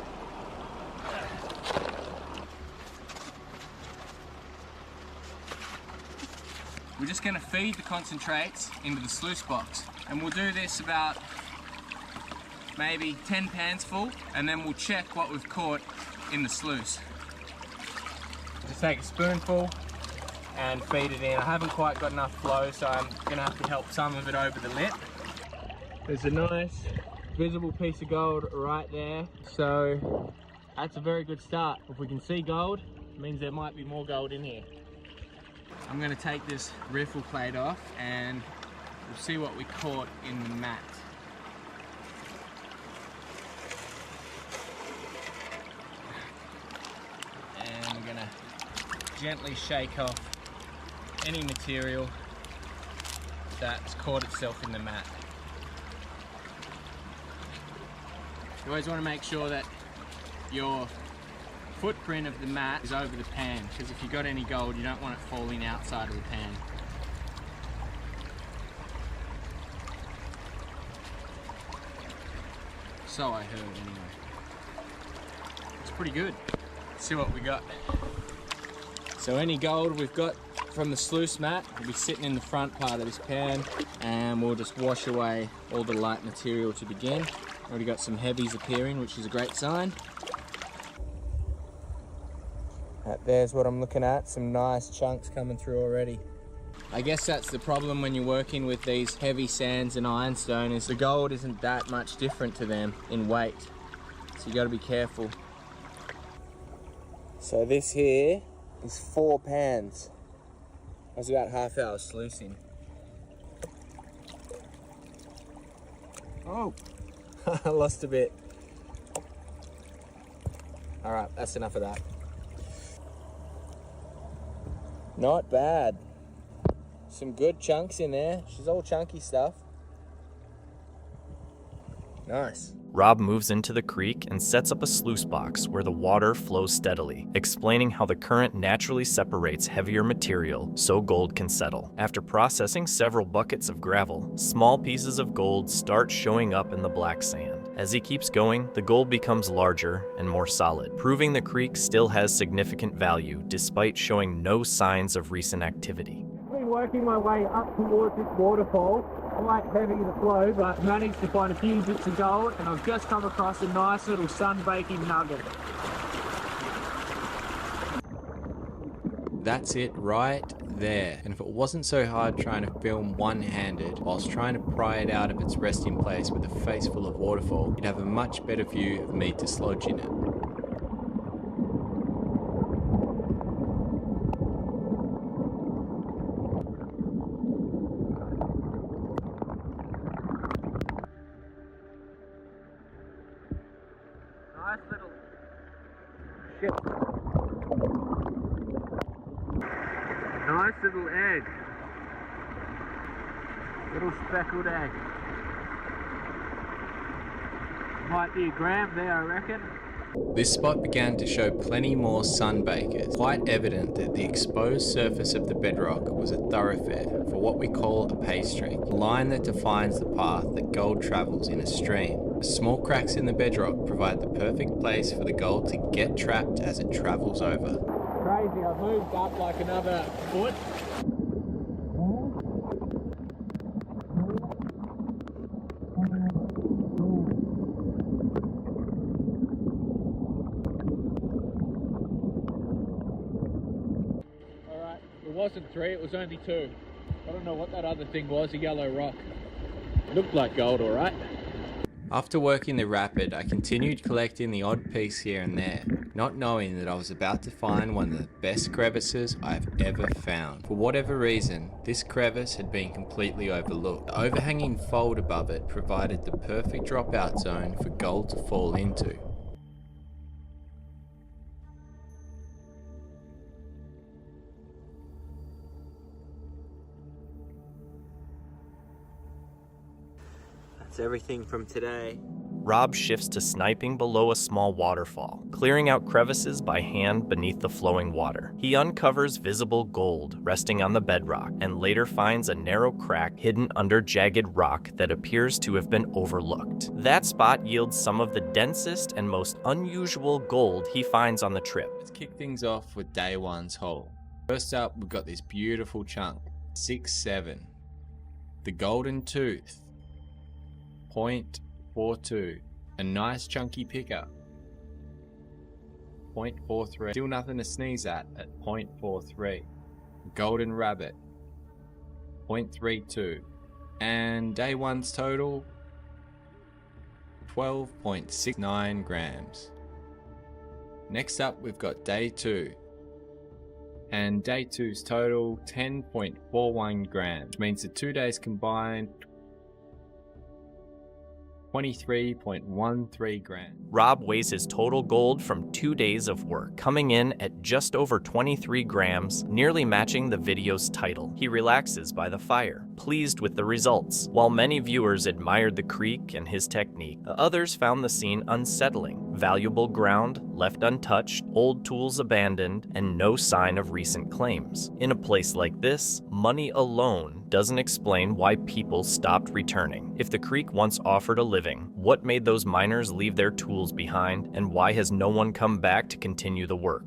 S21: We're just going to feed the concentrates into the sluice box, and we'll do this about maybe 10 pans full, and then we'll check what we've caught in the sluice. Just take a spoonful and feed it in. I haven't quite got enough flow, so I'm going to have to help some of it over the lip. There's a nice visible piece of gold right there, so that's a very good start. If we can see gold, it means there might be more gold in here. I'm going to take this riffle plate off and we'll see what we caught in the mat. And we're going to gently shake off any material that's caught itself in the mat. You always want to make sure that your footprint of the mat is over the pan, because if you've got any gold, you don't want it falling outside of the pan. So I heard anyway. It's pretty good. Let's see what we got. So any gold we've got from the sluice mat will be sitting in the front part of this pan, and we'll just wash away all the light material to begin. Already got some heavies appearing, which is a great sign. There's what I'm looking at, some nice chunks coming through already. I guess that's the problem when you're working with these heavy sands and ironstone, is the gold isn't that much different to them in weight. So you got to be careful. So this here is 4 pans. That was about half hour sluicing. Oh, I lost a bit. All right, that's enough of that. Not bad. Some good chunks in there. She's all chunky stuff. Nice.
S4: Rob moves into the creek and sets up a sluice box where the water flows steadily, explaining how the current naturally separates heavier material so gold can settle. After processing several buckets of gravel, small pieces of gold start showing up in the black sand. As he keeps going, the gold becomes larger and more solid, proving the creek still has significant value despite showing no signs of recent activity.
S21: I've been working my way up towards this waterfall. Quite heavy to flow, but managed to find a few bits of gold, and I've just come across a nice little sun-baking nugget.
S9: That's it right there. And if it wasn't so hard trying to film one-handed whilst trying to pry it out of its resting place with a face full of waterfall, you'd have a much better view of me dislodging it.
S21: Nice little ship. Nice little egg. Little speckled egg. Might be a gram there, I reckon.
S9: This spot began to show plenty more sunbakers, quite evident that the exposed surface of the bedrock was a thoroughfare for what we call a pay streak, a line that defines the path that gold travels in a stream. Small cracks in the bedrock provide the perfect place for the gold to get trapped as it travels over.
S21: Crazy, I've moved up like another foot. Alright, it wasn't 3, it was only 2. I don't know what that other thing was, a yellow rock. Looked like gold, alright.
S9: After working the rapid, I continued collecting the odd piece here and there. not knowing that I was about to find one of the best crevices I've ever found. For whatever reason, this crevice had been completely overlooked. The overhanging fold above it provided the perfect dropout zone for gold to fall into.
S11: That's everything from today.
S4: Rob shifts to sniping below a small waterfall, clearing out crevices by hand beneath the flowing water. He uncovers visible gold resting on the bedrock and later finds a narrow crack hidden under jagged rock that appears to have been overlooked. That spot yields some of the densest and most unusual gold he finds on the trip.
S9: Let's kick things off with day one's hole. First up, we've got this beautiful chunk, 6-7. The Golden Tooth, 0.42, a nice chunky pickup. 0.43, still nothing to sneeze at 0.43. Golden Rabbit, 0.32, and day one's total, 12.69 grams. Next up, we've got day two, and day two's total, 10.41 grams, which means the 2 days combined, 23.13 grams.
S4: Rob weighs his total gold from 2 days of work, coming in at just over 23 grams, nearly matching the video's title. He relaxes by the fire, pleased with the results. While many viewers admired the creek and his technique, others found the scene unsettling. Valuable ground left untouched, old tools abandoned, and no sign of recent claims. In a place like this, money alone doesn't explain why people stopped returning. If the creek once offered a living, what made those miners leave their tools behind, and why has no one come back to continue the work?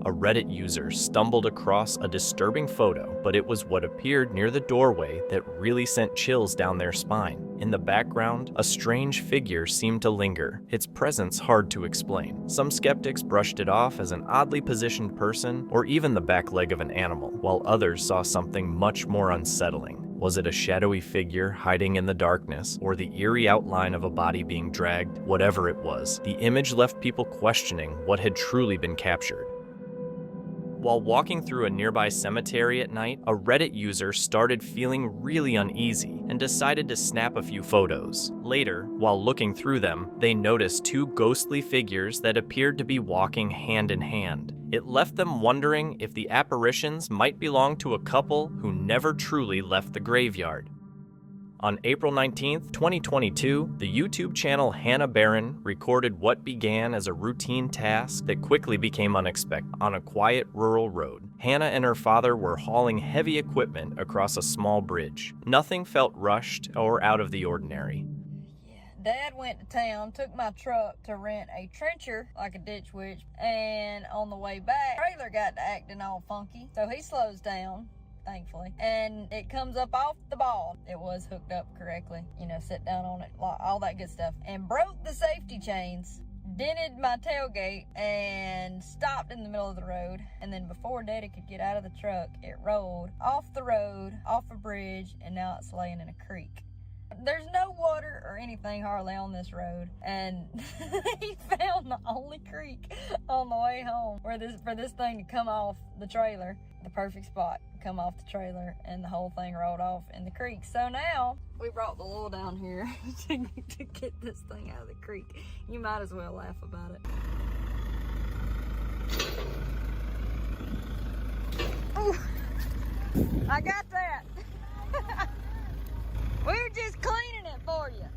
S4: A Reddit user stumbled across a disturbing photo, but it was what appeared near the doorway that really sent chills down their spine. In the background, a strange figure seemed to linger, its presence hard to explain. Some skeptics brushed it off as an oddly positioned person or even the back leg of an animal, while others saw something much more unsettling. Was it a shadowy figure hiding in the darkness, or the eerie outline of a body being dragged? Whatever it was, the image left people questioning what had truly been captured. While walking through a nearby cemetery at night, a Reddit user started feeling really uneasy and decided to snap a few photos. Later, while looking through them, they noticed two ghostly figures that appeared to be walking hand in hand. It left them wondering if the apparitions might belong to a couple who never truly left the graveyard. On April 19th, 2022, the YouTube channel Hannah Barron recorded what began as a routine task that quickly became unexpected. On a quiet rural road, Hannah and her father were hauling heavy equipment across a small bridge. Nothing felt rushed or out of the ordinary.
S22: Dad went to town, took my truck to rent a trencher, like a ditch witch, and on the way back, the trailer got to acting all funky, so he slows down. Thankfully, and it comes up off the ball. It was hooked up correctly, sit down on it, all that good stuff, and broke the safety chains, dented my tailgate, and stopped in the middle of the road. And then before Daddy could get out of the truck, it rolled off the road, off a bridge, and now it's laying in a creek. There's no water or anything hardly on this road, and he found the only creek on the way home for this thing to come off the trailer. The perfect spot, come off the trailer, and the whole thing rolled off in the creek. So now we brought the Lil down here to get this thing out of the creek. You might as well laugh about it. Ooh, I got that. We were just cleaning it for you.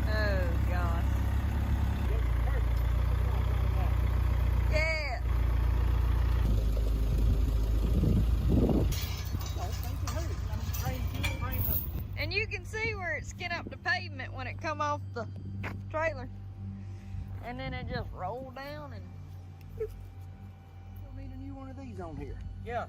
S22: Oh gosh. Yeah. And you can see where it skin up the pavement when it come off the trailer. And then it just rolled down and
S23: need a new one of these on here. Yeah,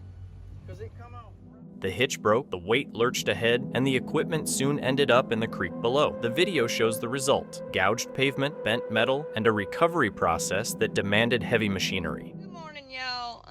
S23: because it come off.
S4: The hitch broke, the weight lurched ahead, and the equipment soon ended up in the creek below. The video shows the result: gouged pavement, bent metal, and a recovery process that demanded heavy machinery.
S22: Good morning, y'all.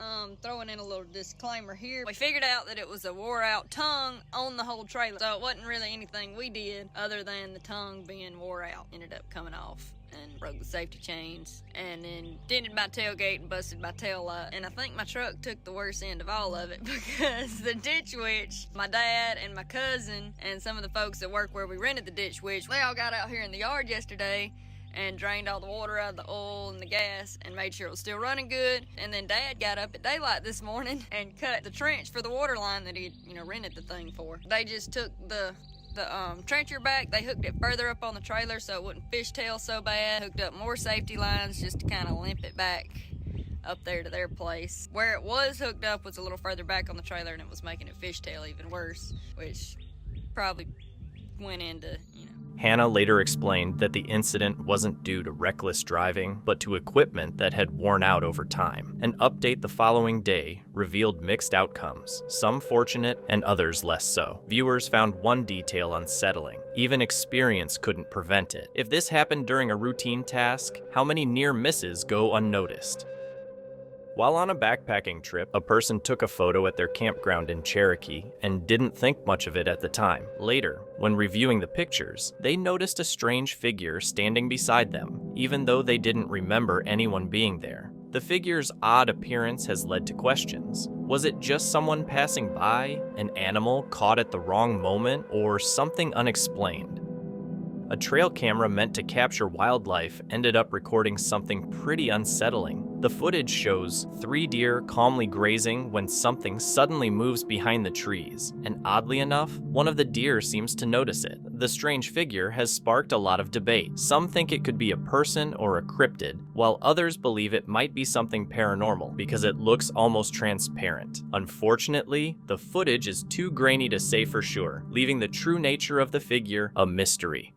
S22: throwing in a little disclaimer here. We figured out that it was a wore out tongue on the whole trailer. So it wasn't really anything we did other than the tongue being wore out. Ended up coming off and broke the safety chains, and then dented my tailgate and busted my tail light. And I think my truck took the worst end of all of it, because the Ditch Witch, my dad and my cousin and some of the folks that work where we rented the Ditch Witch, they all got out here in the yard yesterday and drained all the water out of the oil and the gas and made sure it was still running good. And then Dad got up at daylight this morning and cut the trench for the water line that he'd, rented the thing for. They just took the trencher back, they hooked it further up on the trailer so it wouldn't fishtail so bad, hooked up more safety lines just to kind of limp it back up there to their place. Where it was hooked up was a little further back on the trailer, and it was making it fishtail even worse, which probably went into,
S4: Hannah later explained that the incident wasn't due to reckless driving, but to equipment that had worn out over time. An update the following day revealed mixed outcomes, some fortunate and others less so. Viewers found one detail unsettling. Even experience couldn't prevent it. If this happened during a routine task, how many near misses go unnoticed? While on a backpacking trip, a person took a photo at their campground in Cherokee and didn't think much of it at the time. Later, when reviewing the pictures, they noticed a strange figure standing beside them, even though they didn't remember anyone being there. The figure's odd appearance has led to questions. Was it just someone passing by, an animal caught at the wrong moment, or something unexplained? A trail camera meant to capture wildlife ended up recording something pretty unsettling. The footage shows 3 deer calmly grazing when something suddenly moves behind the trees, and oddly enough, one of the deer seems to notice it. The strange figure has sparked a lot of debate. Some think it could be a person or a cryptid, while others believe it might be something paranormal because it looks almost transparent. Unfortunately, the footage is too grainy to say for sure, leaving the true nature of the figure a mystery.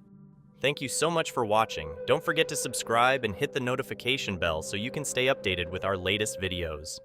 S4: Thank you so much for watching. Don't forget to subscribe and hit the notification bell so you can stay updated with our latest videos.